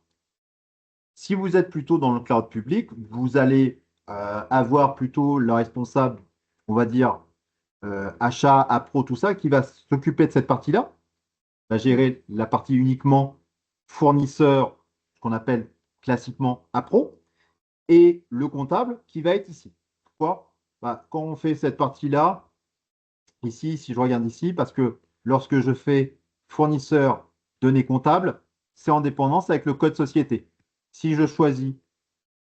Si vous êtes plutôt dans le cloud public, vous allez avoir plutôt le responsable, on va dire, achat, appro, tout ça, qui va s'occuper de cette partie-là, va gérer la partie uniquement fournisseur, ce qu'on appelle classiquement appro, et le comptable qui va être ici. Pourquoi? Quand on fait cette partie-là, ici, si je regarde ici, parce que lorsque je fais fournisseur, données comptables, c'est en dépendance avec le code société. Si je choisis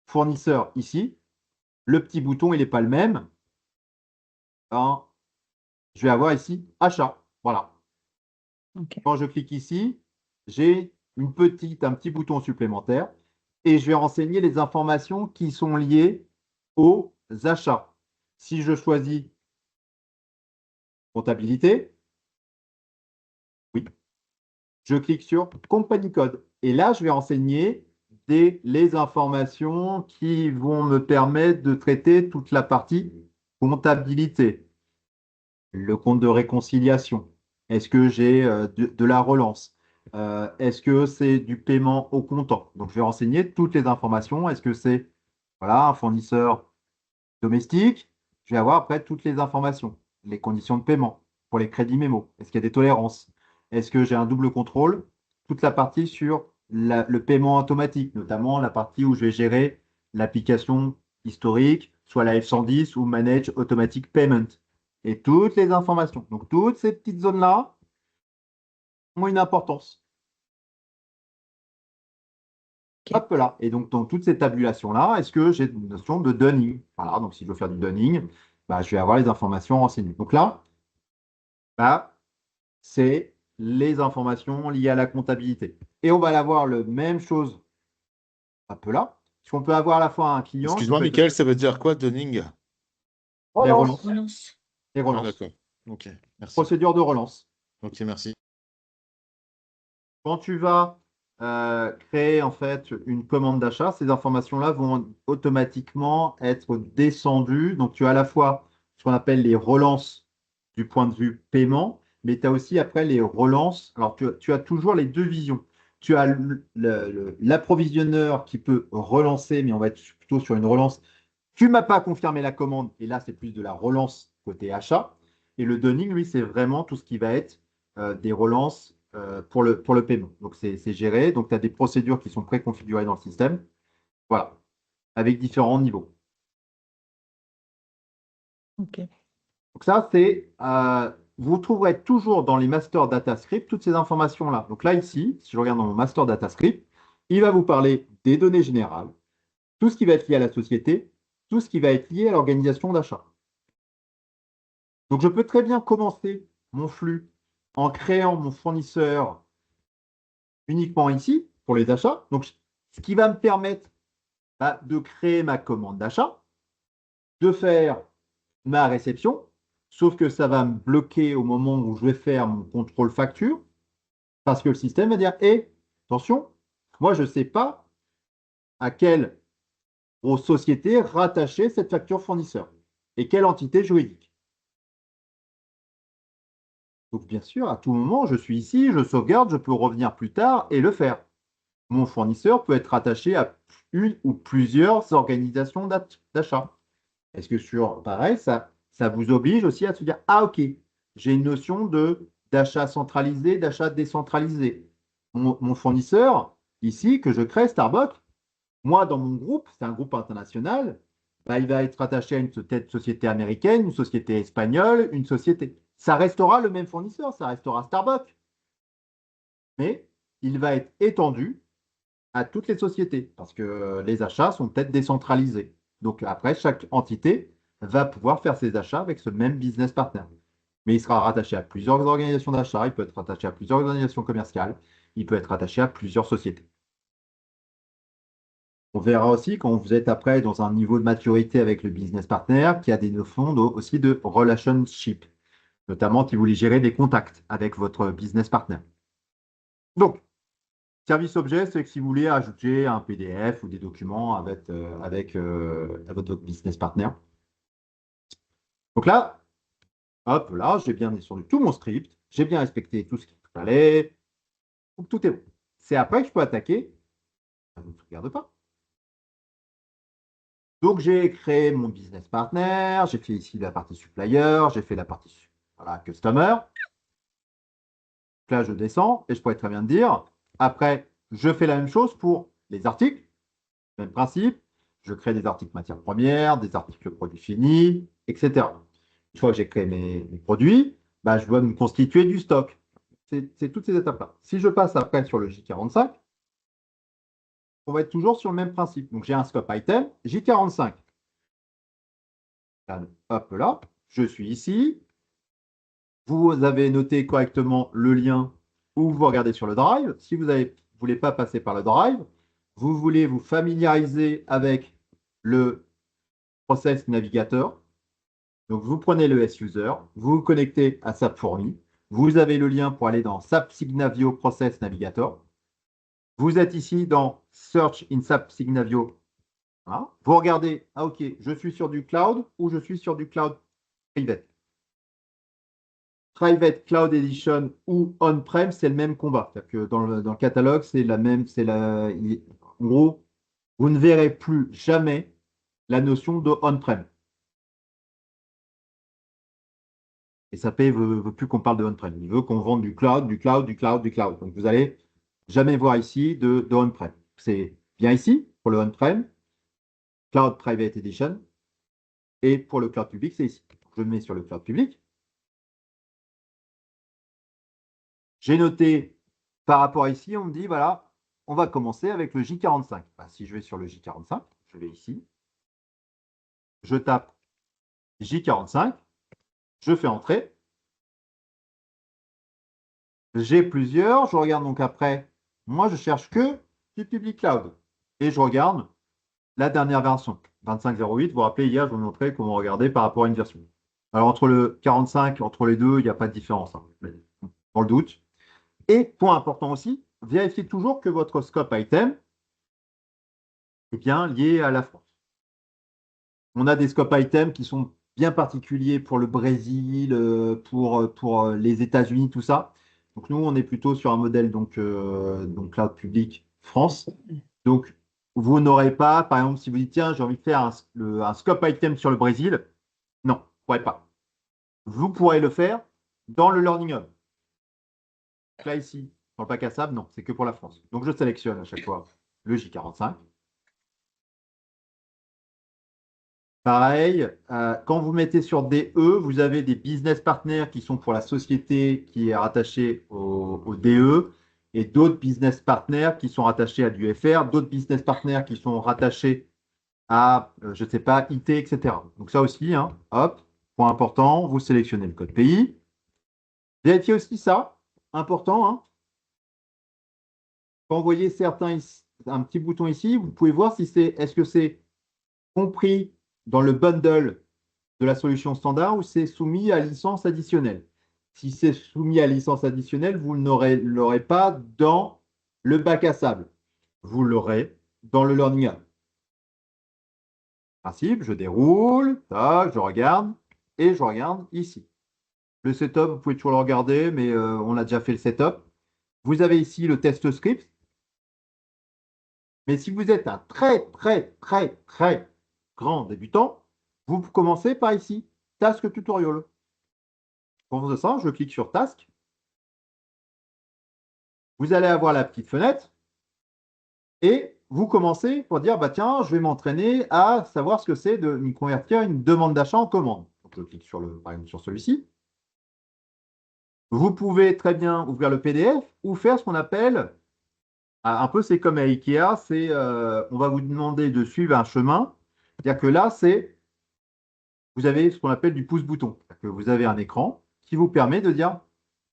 fournisseur ici, le petit bouton, il n'est pas le même. Hein, je vais avoir ici achat. Voilà. Ok. Quand je clique ici, j'ai un petit bouton supplémentaire et je vais renseigner les informations qui sont liées aux achats. Si je choisis comptabilité, oui, je clique sur company code et là, je vais renseigner les informations qui vont me permettre de traiter toute la partie comptabilité. Le compte de réconciliation. Est-ce que j'ai de la relance? Est-ce que c'est du paiement au comptant? Donc, je vais renseigner toutes les informations. Est-ce que c'est voilà, un fournisseur domestique? Je vais avoir après toutes les informations, les conditions de paiement pour les crédits mémo. Est-ce qu'il y a des tolérances? Est-ce que j'ai un double contrôle? Toute la partie sur le paiement automatique, notamment la partie où je vais gérer l'application historique, soit la F110 ou Manage Automatic Payment. Et toutes les informations. Donc, toutes ces petites zones-là ont une importance. Ok. Hop là. Et donc, dans toutes ces tabulations-là, est-ce que j'ai une notion de dunning? Voilà. Donc, si je veux faire du dunning, je vais avoir les informations renseignées. Donc là, c'est les informations liées à la comptabilité. Et on va avoir la même chose un peu là. Parce qu'on peut avoir à la fois un client qui Excuse-moi, peut être Michael, ça veut dire quoi, Dunning? les Relance. relances. Les Ah, relances. d'accord. Ok, merci. Procédure de relance. Ok, merci. Quand tu vas créer en fait une commande d'achat, ces informations-là vont automatiquement être descendues. Donc, tu as à la fois ce qu'on appelle les relances du point de vue paiement, mais tu as aussi après les relances. Alors, tu as toujours les deux visions. Tu as l'approvisionneur qui peut relancer, mais on va être plutôt sur une relance. Tu ne m'as pas confirmé la commande, et là, c'est plus de la relance côté achat. Et le dunning, lui, c'est vraiment tout ce qui va être des relances pour le paiement. Donc, c'est géré. Donc, tu as des procédures qui sont préconfigurées dans le système. Voilà, avec différents niveaux. Ok. Donc, ça, c'est. Vous trouverez toujours dans les master data script toutes ces informations-là. Donc, là, ici, si je regarde dans mon master data script, il va vous parler des données générales, tout ce qui va être lié à la société, tout ce qui va être lié à l'organisation d'achat. Donc, je peux très bien commencer mon flux en créant mon fournisseur uniquement ici pour les achats. Donc, ce qui va me permettre de créer ma commande d'achat, de faire ma réception, sauf que ça va me bloquer au moment où je vais faire mon contrôle facture, parce que le système va dire, hé, attention, moi je ne sais pas à quelle grosse société rattacher cette facture fournisseur et quelle entité juridique. Donc bien sûr, à tout moment, je suis ici, je sauvegarde, je peux revenir plus tard et le faire. Mon fournisseur peut être rattaché à une ou plusieurs organisations d'achat. Est-ce que pareil, ça vous oblige aussi à se dire, ah ok, j'ai une notion d'achat centralisé, d'achat décentralisé. Mon fournisseur, ici, que je crée, Starbucks, moi, dans mon groupe, c'est un groupe international, il va être attaché à une société américaine, une société espagnole, une société. Ça restera le même fournisseur, ça restera Starbucks, mais il va être étendu à toutes les sociétés parce que les achats sont peut-être décentralisés. Donc après, chaque entité va pouvoir faire ses achats avec ce même business partner. Mais il sera rattaché à plusieurs organisations d'achat, il peut être rattaché à plusieurs organisations commerciales, il peut être rattaché à plusieurs sociétés. On verra aussi quand vous êtes après dans un niveau de maturité avec le business partner qu'il y a des notions aussi de relationship, notamment si vous voulez gérer des contacts avec votre business partner. Donc, service objet, c'est que si vous voulez ajouter un PDF ou des documents avec votre business partner. Donc là, hop, là, j'ai bien descendu tout mon script, j'ai bien respecté tout ce qu'il fallait, donc tout est bon. C'est après que je peux attaquer. Ça ne me regarde pas. Donc, j'ai créé mon business partner, j'ai fait ici la partie supplier, j'ai fait la partie voilà, customer. Là, je descends et je pourrais très bien dire, après, je fais la même chose pour les articles, même principe. Je crée des articles matières premières, des articles produits finis, etc. Une fois que j'ai créé mes produits, bah, je dois me constituer du stock. C'est toutes ces étapes-là. Si je passe après sur le J45, on va être toujours sur le même principe. Donc, j'ai un scope item, J45. Hop là, je suis ici. Vous avez noté correctement le lien ou vous regardez sur le drive. Si vous ne voulez pas passer par le drive, vous voulez vous familiariser avec le process navigateur. Donc, vous prenez le S-User, vous vous connectez à SAP Fourmi. Vous avez le lien pour aller dans SAP Signavio Process Navigator. Vous êtes ici dans Search in SAP Signavio. Voilà. Vous regardez, ah ok, je suis sur du cloud ou je suis sur du cloud private. Private Cloud Edition ou on-prem, c'est le même combat. C'est-à-dire que dans le catalogue, c'est la même. En gros, vous ne verrez plus jamais la notion de on-prem. Et SAP ne veut plus qu'on parle de on-prem. Il veut qu'on vende du cloud, du cloud, du cloud, du cloud. Donc, vous allez jamais voir ici de on-prem. C'est bien ici pour le on-prem, Cloud Private Edition. Et pour le cloud public, c'est ici. Je me mets sur le cloud public. J'ai noté par rapport à ici, on me dit, voilà, on va commencer avec le J45. Ben, si je vais sur le J45, je vais ici, je tape J45, je fais entrer. J'ai plusieurs, je regarde donc après, moi je cherche que du public cloud. Et je regarde la dernière version, 25.08. Vous vous rappelez, hier, je vous montrais comment regarder par rapport à une version. Alors entre le 45, entre les deux, il n'y a pas de différence, hein, dans le doute. Et point important aussi, vérifiez toujours que votre scope item est bien lié à la France. On a des scope items qui sont bien particuliers pour le Brésil, pour les États-Unis, tout ça. Donc nous, on est plutôt sur un modèle donc cloud public France. Donc vous n'aurez pas, par exemple, si vous dites tiens, j'ai envie de faire un scope item sur le Brésil, non, vous ne pourrez pas. Vous pourrez le faire dans le Learning Hub. Donc là ici, dans le bac à sable, non, c'est que pour la France. Donc je sélectionne à chaque fois le J45. Pareil, quand vous mettez sur DE, vous avez des business partners qui sont pour la société qui est rattachée au DE et d'autres business partners qui sont rattachés à du FR, d'autres business partners qui sont rattachés à, je ne sais pas, IT, etc. Donc ça aussi, hein, hop, point important, vous sélectionnez le code pays. Vérifiez aussi ça, important, hein. Quand vous voyez certains, un petit bouton ici, vous pouvez voir si est-ce que c'est compris dans le bundle de la solution standard ou c'est soumis à licence additionnelle. Si c'est soumis à licence additionnelle, vous ne l'aurez pas dans le bac à sable. Vous l'aurez dans le Learning Hub. Principe, je déroule, tac, je regarde et je regarde ici. Le setup, vous pouvez toujours le regarder, mais on a déjà fait le setup. Vous avez ici le test script. Mais si vous êtes un très, très, très, très grand débutant, vous commencez par ici, Task Tutorial. Pour faire ça, je clique sur Task. Vous allez avoir la petite fenêtre et vous commencez pour dire, bah tiens, je vais m'entraîner à savoir ce que c'est de me convertir une demande d'achat en commande. Donc, je clique par exemple sur celui-ci. Vous pouvez très bien ouvrir le PDF ou faire ce qu'on appelle, un peu c'est comme à Ikea, on va vous demander de suivre un chemin. C'est-à-dire que là, vous avez ce qu'on appelle du pouce-bouton. Que vous avez un écran qui vous permet de dire,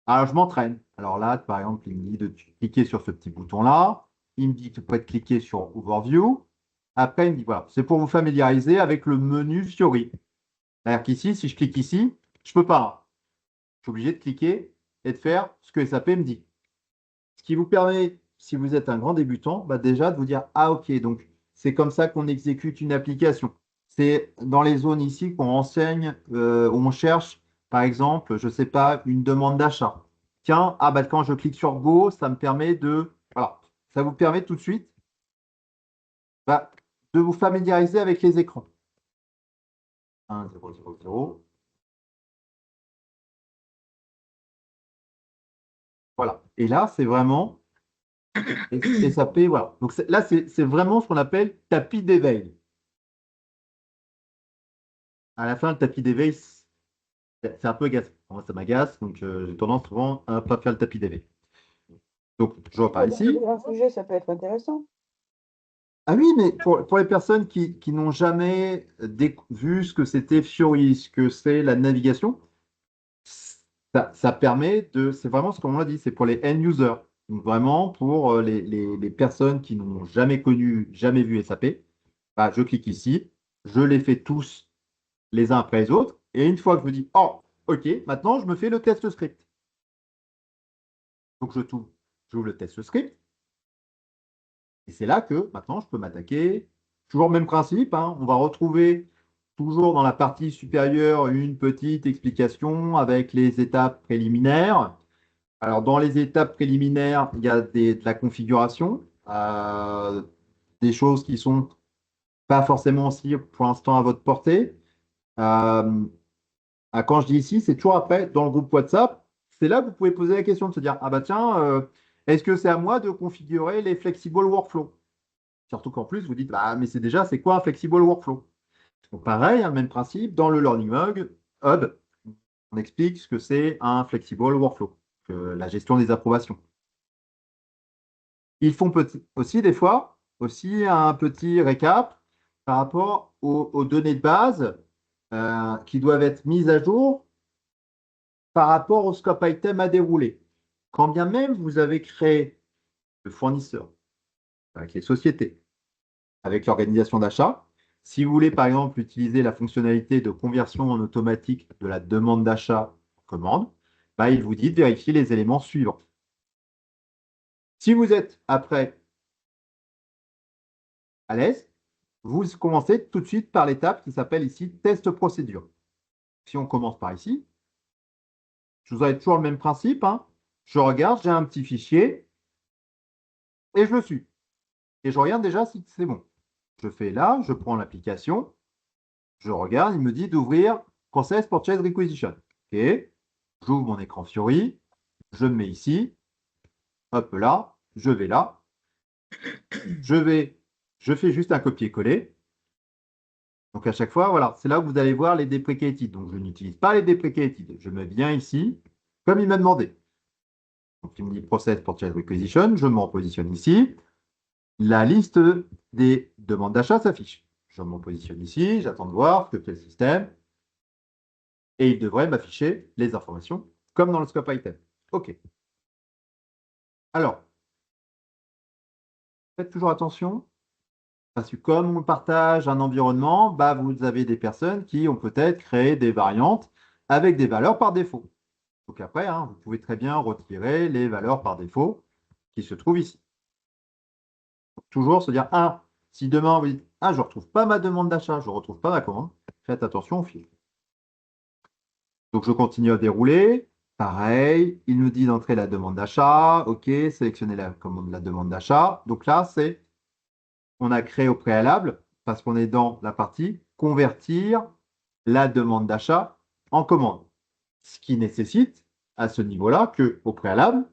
ah, je m'entraîne. Alors là, par exemple, il me dit de cliquer sur ce petit bouton-là. Il me dit que tu peux cliquer sur Overview. Après, il me dit, voilà, c'est pour vous familiariser avec le menu Fiori. C'est-à-dire qu'ici, si je clique ici, je ne peux pas. Je suis obligé de cliquer et de faire ce que SAP me dit. Ce qui vous permet, si vous êtes un grand débutant, bah déjà de vous dire, ah ok, donc c'est comme ça qu'on exécute une application. C'est dans les zones ici qu'on renseigne, où on cherche, par exemple, je ne sais pas, une demande d'achat. Tiens, ah bah quand je clique sur Go, ça me permet de. Voilà, ça vous permet tout de suite bah, de vous familiariser avec les écrans. 1, 0, 0, 0. Voilà. Et là, c'est vraiment SAP. Voilà. Donc là, c'est vraiment ce qu'on appelle tapis d'éveil. À la fin, le tapis d'éveil, c'est un peu agaçant. Moi, ça m'agace, donc j'ai tendance souvent à ne pas faire le tapis d'éveil. Donc, je repars ici. Un sujet, ça peut être intéressant. Ah oui, mais pour les personnes qui n'ont jamais vu ce que c'était Fiori, ce que c'est la navigation, ça permet de. C'est vraiment ce qu'on l'a dit, c'est pour les end users. Donc, vraiment, pour les personnes qui n'ont jamais connu, jamais vu SAP, bah, je clique ici, je les fais tous les uns après les autres, et une fois que je me dis, oh, ok, maintenant je me fais le test script. Donc, j'ouvre le test script. Et c'est là que maintenant je peux m'attaquer. Toujours le même principe, hein, on va retrouver toujours dans la partie supérieure une petite explication avec les étapes préliminaires. Alors, dans les étapes préliminaires, il y a de la configuration, des choses qui sont pas forcément aussi pour l'instant à votre portée. Quand je dis ici, c'est toujours après dans le groupe WhatsApp. C'est là que vous pouvez poser la question de se dire, ah bah tiens, est-ce que c'est à moi de configurer les flexible workflows? Surtout qu'en plus, vous dites, bah, mais c'est quoi un flexible workflow? Donc, pareil, hein, le même principe, dans le Learning Hub, on explique ce que c'est un flexible workflow, la gestion des approbations. Ils font aussi des fois un petit récap par rapport aux données de base qui doivent être mises à jour par rapport au scope item à dérouler. Quand bien même vous avez créé le fournisseur avec les sociétés, avec l'organisation d'achat, si vous voulez par exemple utiliser la fonctionnalité de conversion en automatique de la demande d'achat en commande, bah, il vous dit de vérifier les éléments suivants. Si vous êtes après à l'aise, vous commencez tout de suite par l'étape qui s'appelle ici test procédure. Si on commence par ici, je vous avais toujours le même principe, hein. Je regarde, j'ai un petit fichier et je le suis. Et je regarde déjà si c'est bon. Je fais là, je prends l'application, je regarde, il me dit d'ouvrir Process Purchase Requisition. OK, j'ouvre mon écran Fiori, je me mets ici, hop là, je vais là, je fais juste un copier-coller. Donc à chaque fois, voilà, c'est là où vous allez voir les deprecated. Donc je n'utilise pas les deprecated. Je me viens ici, comme il m'a demandé. Donc il me dit Process Purchase Requisition, je me repositionne ici. La liste des demandes d'achat s'affiche. Je me positionne ici, j'attends de voir ce que fait le système. Et il devrait m'afficher les informations comme dans le scope item. OK. Alors, faites toujours attention, parce que comme on partage un environnement, bah, vous avez des personnes qui ont peut-être créé des variantes avec des valeurs par défaut. Donc après, hein, vous pouvez très bien retirer les valeurs par défaut qui se trouvent ici. Donc, toujours se dire, si demain vous dites, je ne retrouve pas ma demande d'achat, je ne retrouve pas ma commande, faites attention au fil. Donc je continue à dérouler. Pareil, il nous dit d'entrer la demande d'achat. OK, sélectionnez la demande d'achat. Donc là, on a créé au préalable, parce qu'on est dans la partie convertir la demande d'achat en commande. Ce qui nécessite, à ce niveau-là, qu'au préalable,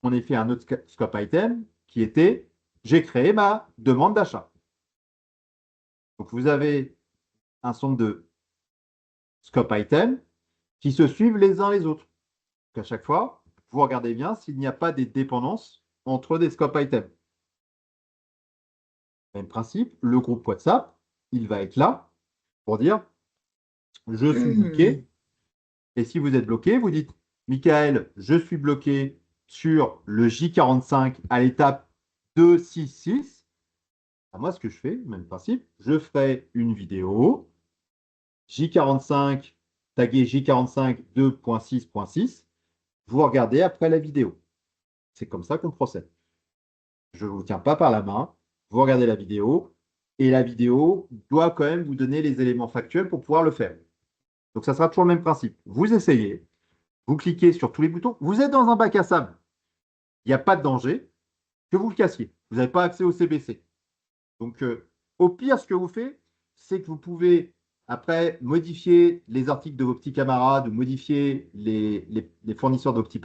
on ait fait un autre scope item qui était j'ai créé ma demande d'achat. Donc vous avez un certain de scope item qui se suivent les uns les autres. Donc à chaque fois, vous regardez bien s'il n'y a pas des dépendances entre des scope items. Même principe, le groupe WhatsApp, il va être là pour dire je suis bloqué. Et si vous êtes bloqué, vous dites, Michael, je suis bloqué sur le J45 à l'étape 266. Moi, ce que je fais, même principe, je ferai une vidéo J45, tagué J45 2.6.6. Vous regardez après la vidéo. C'est comme ça qu'on procède. Je ne vous tiens pas par la main. Vous regardez la vidéo et la vidéo doit quand même vous donner les éléments factuels pour pouvoir le faire. Donc, ça sera toujours le même principe. Vous essayez, vous cliquez sur tous les boutons. Vous êtes dans un bac à sable. Il n'y a pas de danger que vous le cassiez. Vous n'avez pas accès au CBC. Donc, au pire, ce que vous faites, c'est que vous pouvez après modifier les articles de vos petits camarades ou modifier les fournisseurs de vos petits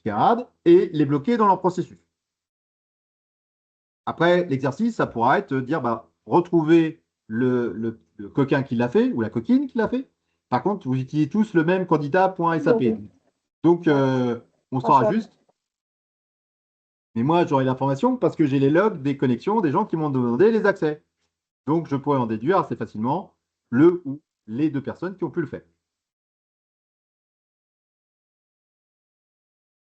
camarades et les bloquer dans leur processus. Après, l'exercice, ça pourra être de dire, bah, retrouvez le coquin qui l'a fait ou la coquine qui l'a fait. Par contre, vous utilisez tous le même candidat.sap. Donc, on saura juste. Mais moi, j'aurai l'information parce que j'ai les logs des connexions des gens qui m'ont demandé les accès. Donc, je pourrais en déduire assez facilement le ou les deux personnes qui ont pu le faire.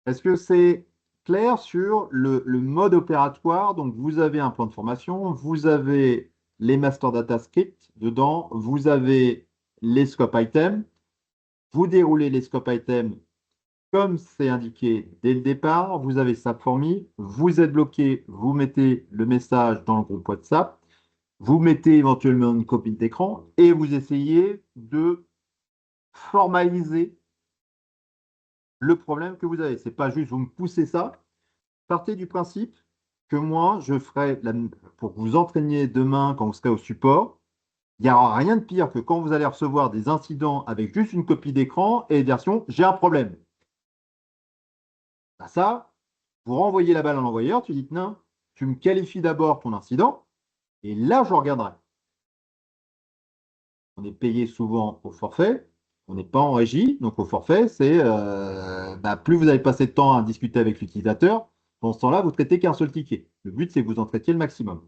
Est-ce que c'est clair sur le mode opératoire? Donc, vous avez un plan de formation, vous avez les master data scripts dedans, vous avez les scope items, vous déroulez les scope items comme c'est indiqué dès le départ, vous avez SAP4Me, vous êtes bloqué, vous mettez le message dans le groupe WhatsApp, vous mettez éventuellement une copie d'écran et vous essayez de formaliser le problème que vous avez. Ce n'est pas juste vous me poussez ça. Partez du principe que moi, je ferai, pour que vous entraîniez demain quand vous serez au support, il n'y aura rien de pire que quand vous allez recevoir des incidents avec juste une copie d'écran et version j'ai un problème. Bah ça, vous renvoyez la balle à l'envoyeur, tu dis non, tu me qualifies d'abord ton incident et là, je regarderai. On est payé souvent au forfait, on n'est pas en régie, donc au forfait, c'est plus vous allez passer de temps à discuter avec l'utilisateur, dans ce temps-là, vous ne traitez qu'un seul ticket. Le but, c'est que vous en traitiez le maximum.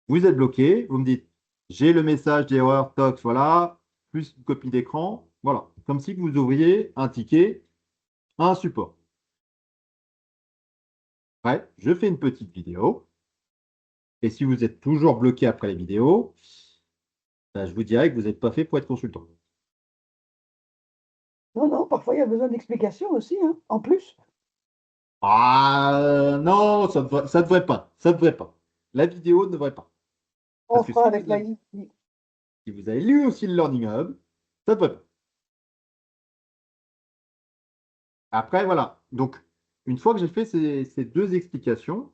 Vous êtes bloqué, vous me dites, j'ai le message d'erreur, tox, voilà, plus une copie d'écran, voilà. Comme si vous ouvriez un ticket à un support. Ouais, je fais une petite vidéo. Et si vous êtes toujours bloqué après les vidéos, je vous dirais que vous n'êtes pas fait pour être consultant. Non, non, parfois il y a besoin d'explications aussi, hein, en plus. Ah non, ça ne devrait pas. Ça ne devrait pas. La vidéo ne devrait pas. On Parce que fera avec la si vous avez lu aussi le Learning Hub, ça ne devrait pas. Après, voilà. Donc, une fois que j'ai fait ces deux explications,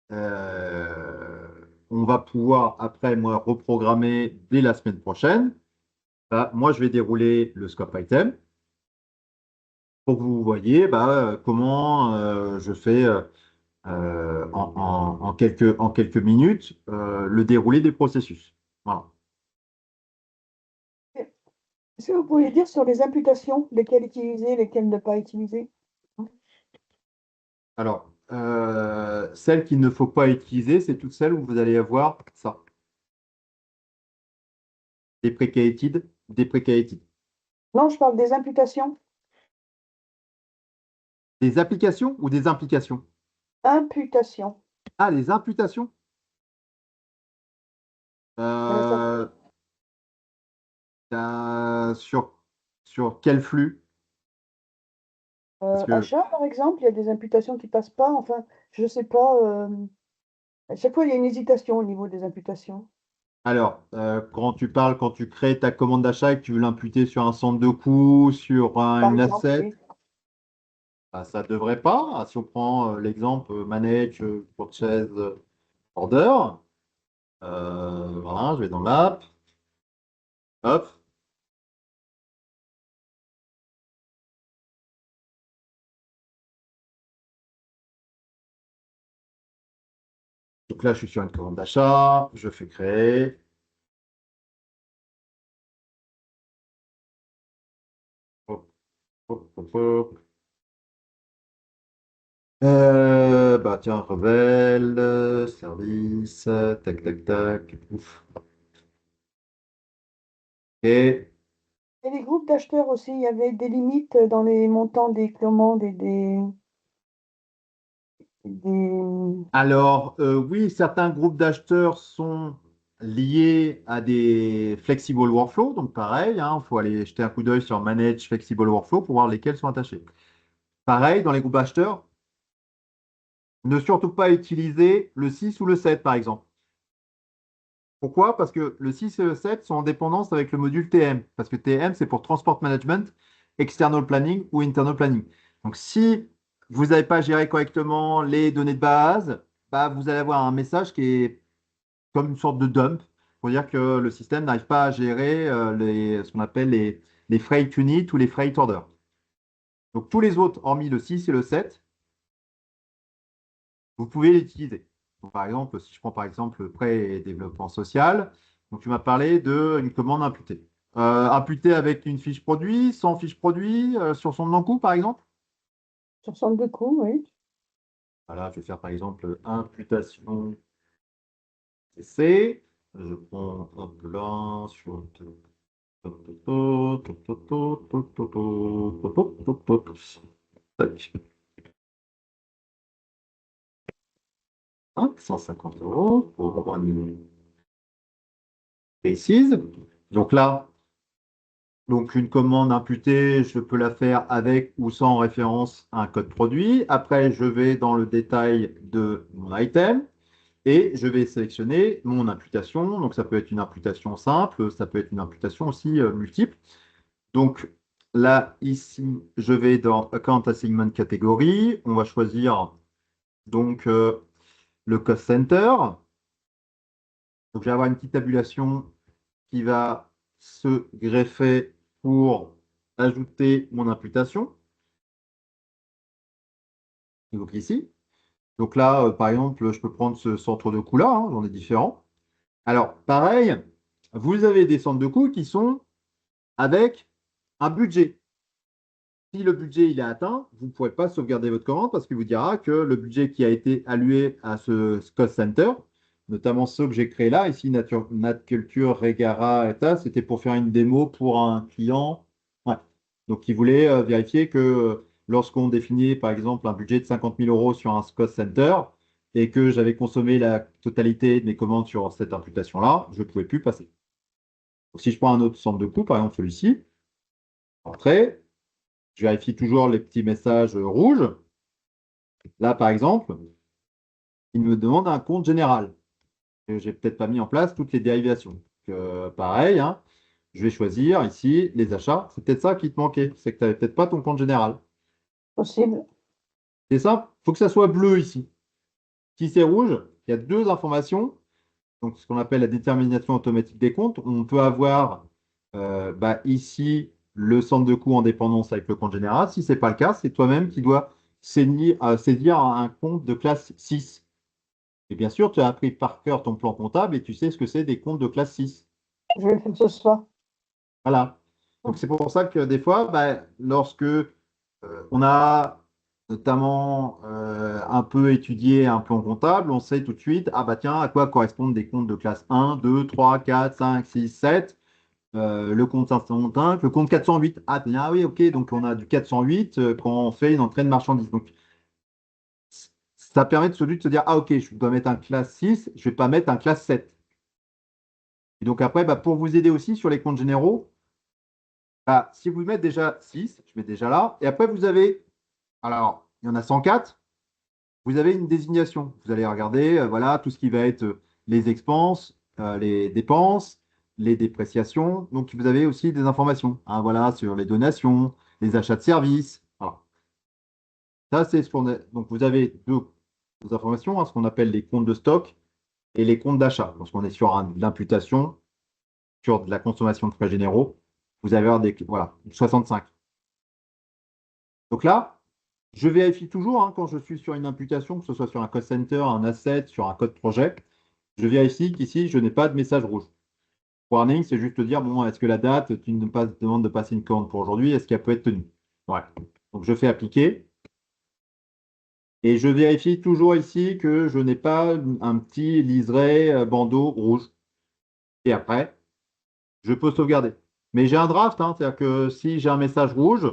on va pouvoir, après, moi, reprogrammer dès la semaine prochaine. Moi, je vais dérouler le scope item pour que vous voyez comment je fais en quelques minutes le déroulé des processus. Voilà. Est-ce que vous pouvez dire sur les imputations, lesquelles utiliser, lesquelles ne pas utiliser? Alors, celles qu'il ne faut pas utiliser, c'est toutes celles où vous allez avoir ça. Deprecated, deprecated. Non, je parle des imputations. Des applications ou des implications? Imputations. Ah, les imputations. Ça, Sur, sur quel flux? Parce que, achat, par exemple, il y a des imputations qui passent pas. Enfin, je ne sais pas. À chaque fois, il y a une hésitation au niveau des imputations. alors, quand tu crées ta commande d'achat et que tu veux l'imputer sur un centre de coût, sur Par une exemple, asset, oui. ça ne devrait pas. Ah, si on prend l'exemple Manage Purchase Order, voilà, je vais dans l'app, hop. Donc là, je suis sur une commande d'achat, je fais créer. Hop, hop, hop, hop. Tiens, Revel, service, tac, tac, tac. Ouf. Ok. Et les groupes d'acheteurs aussi, il y avait des limites dans les montants des commandes et des... Alors, oui, certains groupes d'acheteurs sont liés à des flexible workflows. Donc, pareil, il faut aller jeter un coup d'œil sur Manage Flexible Workflow pour voir lesquels sont attachés. Pareil, dans les groupes acheteurs, ne surtout pas utiliser le 6 ou le 7, par exemple. Pourquoi? Parce que le 6 et le 7 sont en dépendance avec le module TM. Parce que TM, c'est pour Transport Management, External Planning ou Internal Planning. Donc, si vous n'avez pas géré correctement les données de base, bah, vous allez avoir un message qui est comme une sorte de dump pour dire que le système n'arrive pas à gérer ce qu'on appelle les freight units ou les freight orders. Donc, tous les autres, hormis le 6 et le 7, vous pouvez l'utiliser. Donc, par exemple, si je prends par exemple le prêt et développement social, donc tu m'as parlé d'une commande imputée. Imputée avec une fiche produit, sans fiche produit, sur son nom-coup, par exemple. Sur centre de coûts, oui. Voilà, je vais faire par exemple imputation CC. Je prends un plan sur. Tac. 150 € pour une précise. Donc là, donc une commande imputée, je peux la faire avec ou sans référence à un code produit. Après, je vais dans le détail de mon item et je vais sélectionner mon imputation. Donc ça peut être une imputation simple, ça peut être une imputation aussi multiple. Donc là, ici, je vais dans Account Assignment Category. On va choisir donc le Cost Center. Donc je vais avoir une petite tabulation qui va se greffer pour ajouter mon imputation. Donc ici. Donc là, par exemple, je peux prendre ce centre de coût-là, j'en ai différents. Alors, pareil, vous avez des centres de coûts qui sont avec un budget. Si le budget il est atteint, vous ne pourrez pas sauvegarder votre commande parce qu'il vous dira que le budget qui a été alloué à ce cost center, notamment ceux que j'ai créés là, ici Natculture, Regara, ETA, c'était pour faire une démo pour un client. Ouais. Donc, il voulait vérifier que lorsqu'on définit, par exemple, un budget de 50 000 € sur un cost center et que j'avais consommé la totalité de mes commandes sur cette imputation-là, je ne pouvais plus passer. Donc, si je prends un autre centre de coût, par exemple celui-ci, entrée, je vérifie toujours les petits messages rouges. Là, par exemple, il me demande un compte général. Je n'ai peut-être pas mis en place toutes les dérivations. Pareil, je vais choisir ici les achats. C'est peut-être ça qui te manquait. C'est que tu n'avais peut-être pas ton compte général. Possible. C'est ça. Il faut que ça soit bleu ici. Si c'est rouge, il y a deux informations. Donc, ce qu'on appelle la détermination automatique des comptes. On peut avoir ici le centre de coût en dépendance avec le compte général. Si ce n'est pas le cas, c'est toi-même qui dois saisir un compte de classe 6. Et bien sûr, tu as appris par cœur ton plan comptable et tu sais ce que c'est des comptes de classe 6. Je vais le faire ce soir. Voilà. Donc, c'est pour ça que des fois, lorsque on a notamment un peu étudié un plan comptable, on sait tout de suite, ah bah tiens, à quoi correspondent des comptes de classe 1, 2, 3, 4, 5, 6, 7, le compte 505, le compte 408. Ah, bien, oui, ok, donc on a du 408 quand on fait une entrée de marchandises. Donc, ça permet de se dire, ah ok, je dois mettre un classe 6, je ne vais pas mettre un classe 7. Et donc après, pour vous aider aussi sur les comptes généraux, si vous mettez déjà 6, je mets déjà là, et après vous avez, alors il y en a 104, vous avez une désignation. Vous allez regarder, voilà, tout ce qui va être les expenses, les dépenses, les dépréciations. Donc vous avez aussi des informations, voilà, sur les donations, les achats de services. Voilà. Ça, c'est ce qu'on a. Donc vous avez deux informations, ce qu'on appelle les comptes de stock et les comptes d'achat. Lorsqu'on est sur l'imputation, sur de la consommation de frais généraux, vous allez avoir voilà, 65. Donc là, je vérifie toujours quand je suis sur une imputation, que ce soit sur un cost center, un asset, sur un code projet, je vérifie qu'ici, je n'ai pas de message rouge. Warning, c'est juste dire, bon, est-ce que la date, tu nous demandes de passer une commande pour aujourd'hui, est-ce qu'elle peut être tenue? Ouais. Donc je fais appliquer. Et je vérifie toujours ici que je n'ai pas un petit liseré bandeau rouge. Et après, je peux sauvegarder. Mais j'ai un draft, hein, c'est-à-dire que si j'ai un message rouge,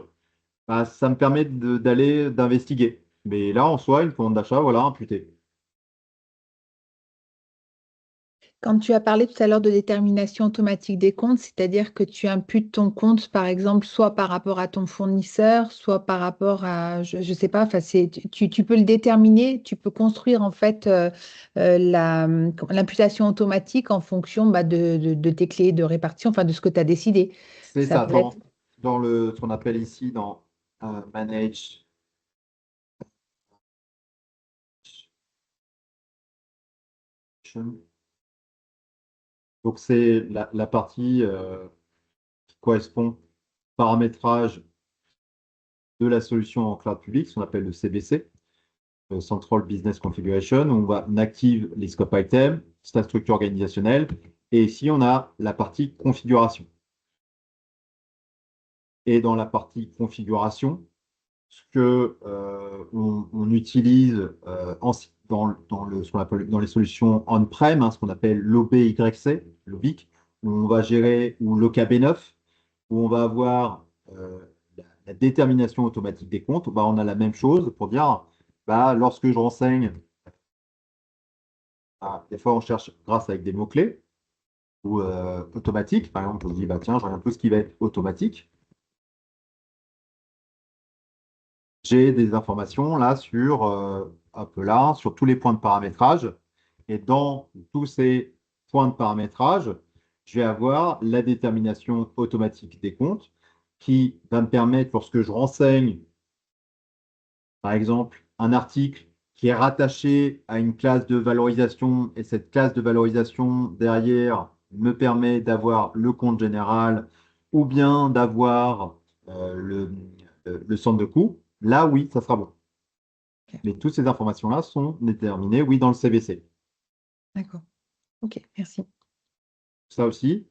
bah, ça me permet d'aller d'investiguer. Mais là, en soi, une commande d'achat, voilà, imputée. Quand tu as parlé tout à l'heure de détermination automatique des comptes, c'est-à-dire que tu imputes ton compte, par exemple, soit par rapport à ton fournisseur, soit par rapport à, je ne sais pas, enfin, tu peux le déterminer, tu peux construire en fait l'imputation automatique en fonction bah, de tes clés de répartition, enfin de ce que tu as décidé. C'est Ça ça, peut être. dans ce qu'on appelle ici dans Manage. Donc, c'est la partie qui correspond paramétrage de la solution en cloud public, ce qu'on appelle le CBC, Central Business Configuration, où on active les scope items, sa structure organisationnelle, et ici, on a la partie configuration. Et dans la partie configuration, ce que on utilise ce qu'on appelle, dans les solutions on-prem, hein, ce qu'on appelle l'OBYC, l'OBIC, où on va gérer, ou l'OKB9, où on va avoir la détermination automatique des comptes. Bah, on a la même chose pour dire, bah, lorsque je renseigne, des fois on cherche grâce avec des mots-clés ou automatiques. Par exemple, on se dit, bah, tiens, je regarde tout ce qui va être automatique. J'ai des informations là sur, hop là, sur tous les points de paramétrage. Et dans tous ces points de paramétrage, je vais avoir la détermination automatique des comptes qui va me permettre, lorsque je renseigne, par exemple, un article qui est rattaché à une classe de valorisation et cette classe de valorisation derrière me permet d'avoir le compte général ou bien d'avoir le centre de coût, là oui, ça sera bon. Ok. Mais toutes ces informations-là sont déterminées, oui, dans le CBC. D'accord. Ok, merci. Ça aussi,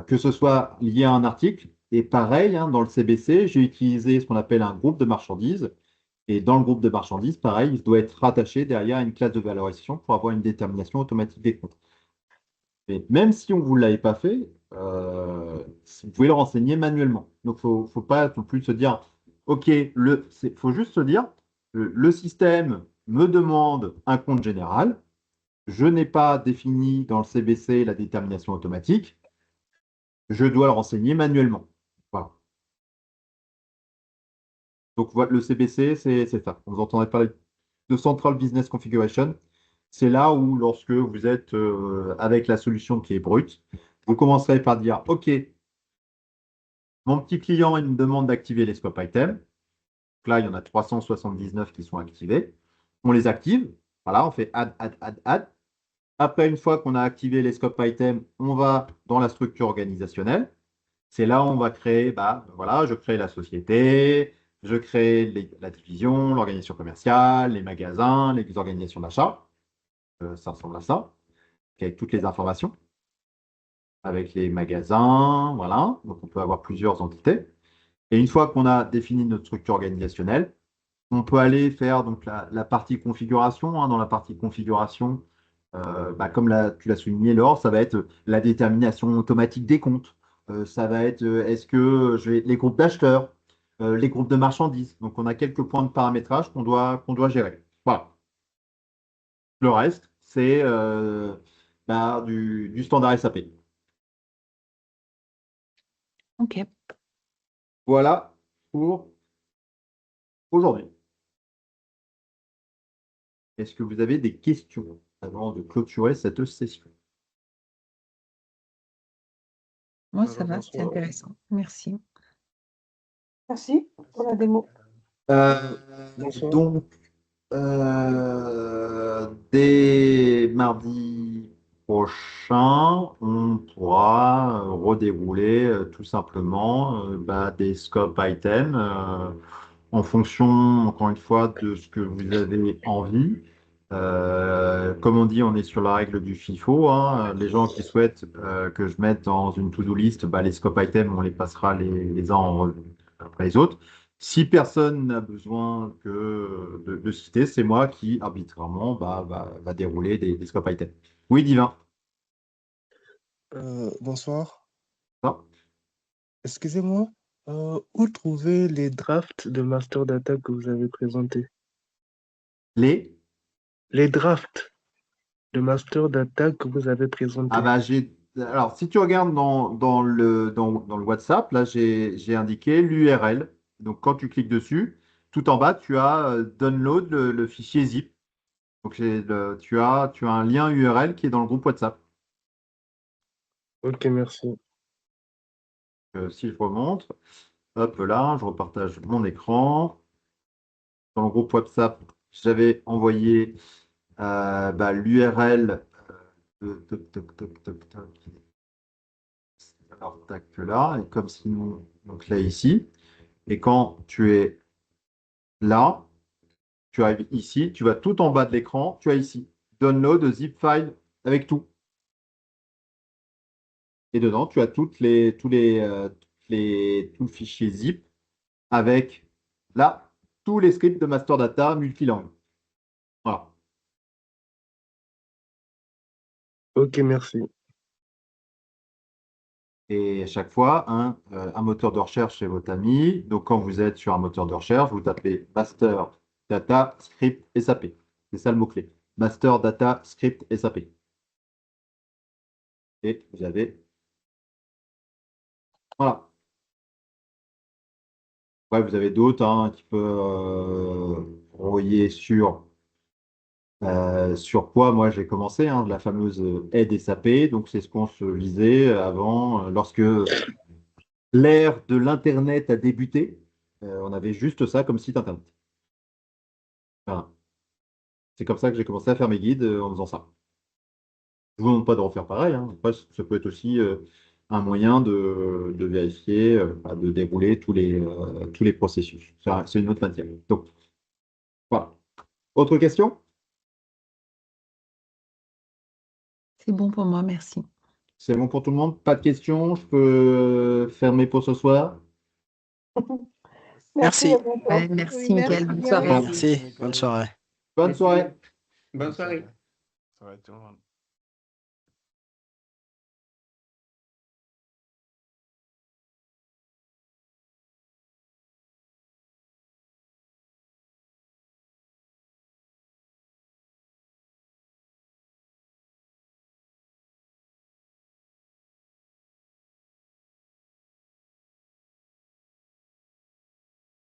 que ce soit lié à un article. Et pareil, hein, dans le CBC, j'ai utilisé ce qu'on appelle un groupe de marchandises. Et dans le groupe de marchandises, pareil, il doit être rattaché derrière une classe de valorisation pour avoir une détermination automatique des comptes. Et même si on ne vous l'avait pas fait, vous pouvez le renseigner manuellement. Donc, il ne faut pas non plus se dire, OK, faut juste se dire, le système me demande un compte général. Je n'ai pas défini dans le CBC la détermination automatique. Je dois le renseigner manuellement. Voilà. Donc, voilà, le CBC, c'est ça. Vous entendrez parler de Central Business Configuration. C'est là où, lorsque vous êtes avec la solution qui est brute, vous commencerez par dire, OK, mon petit client, il me demande d'activer les scope items. Donc là, il y en a 379 qui sont activés. On les active. Voilà, on fait add, add, add, add. Après, une fois qu'on a activé les scope items, on va dans la structure organisationnelle. C'est là où on va créer, bah, voilà, je crée la société, je crée la division, l'organisation commerciale, les magasins, les organisations d'achat. Ça ressemble à ça, avec toutes les informations, avec les magasins, voilà. Donc, on peut avoir plusieurs entités. Et une fois qu'on a défini notre structure organisationnelle, on peut aller faire donc la partie configuration, hein. Dans la partie configuration, bah, comme tu l'as souligné, Laure, ça va être la détermination automatique des comptes. Ça va être, est-ce que les groupes d'acheteurs, les groupes de marchandises. Donc, on a quelques points de paramétrage qu'on doit gérer. Voilà. Le reste, c'est bah, du standard SAP. Ok. Voilà pour aujourd'hui. Est-ce que vous avez des questions avant de clôturer cette session? Moi, ça va, c'est intéressant. Merci. Merci pour la démo. Bonsoir. Donc, dès mardi prochain, on pourra redérouler tout simplement bah, des scope items en fonction, encore une fois, de ce que vous avez envie. Comme on dit, on est sur la règle du FIFO, hein. Les gens qui souhaitent que je mette dans une to-do list, bah, les scope items, on les passera les uns en revue après les autres. Si personne n'a besoin de citer, c'est moi qui, arbitrairement, va dérouler des scope items. Oui, Divin. Bonsoir. Ça excusez-moi, où trouver les drafts de master data que vous avez présentés? Les? Les drafts de master data que vous avez Ah présentés. bah alors si tu regardes dans le WhatsApp, là j'ai indiqué l'URL. Donc quand tu cliques dessus, tout en bas, tu as download le fichier zip. Donc tu as un lien URL qui est dans le groupe WhatsApp. Ok, merci. Si je remonte, hop là, je repartage mon écran. Dans le groupe WhatsApp, j'avais envoyé l'URL. Toc, toc, toc, toc, toc. Alors, tac, là, et comme sinon, donc là, ici. Et quand tu es là, tu arrives ici, tu vas tout en bas de l'écran, tu as ici, download zip file avec tout. Et dedans, tu as tout le fichier zip avec là, tous les scripts de master data multilangue. Voilà. Ok, merci. Et à chaque fois, un moteur de recherche chez votre ami. Donc, quand vous êtes sur un moteur de recherche, vous tapez Master Data Script SAP. C'est ça le mot-clé. Master Data Script SAP. Et vous avez. Voilà. Ouais, vous avez d'autres qui peuvent envoyer sur quoi moi j'ai commencé, de la fameuse aide SAP. Donc, c'est ce qu'on se lisait avant, lorsque l'ère de l'Internet a débuté. On avait juste ça comme site Internet. Voilà. C'est comme ça que j'ai commencé à faire mes guides en faisant ça. Je ne vous demande pas de refaire pareil. Après, ça peut être aussi un moyen de vérifier, de dérouler tous les processus. C'est une autre matière. Donc, voilà. Autre question? C'est bon pour moi, merci. C'est bon pour tout le monde? Pas de questions? Je peux fermer pour ce soir? Merci, Merci. à bientôt. Ouais, merci, Oui, Mickaël. merci Bonne bien. soirée. Merci. Bonne soirée. Bonne soirée. Bonne soirée. Ça va tout le monde.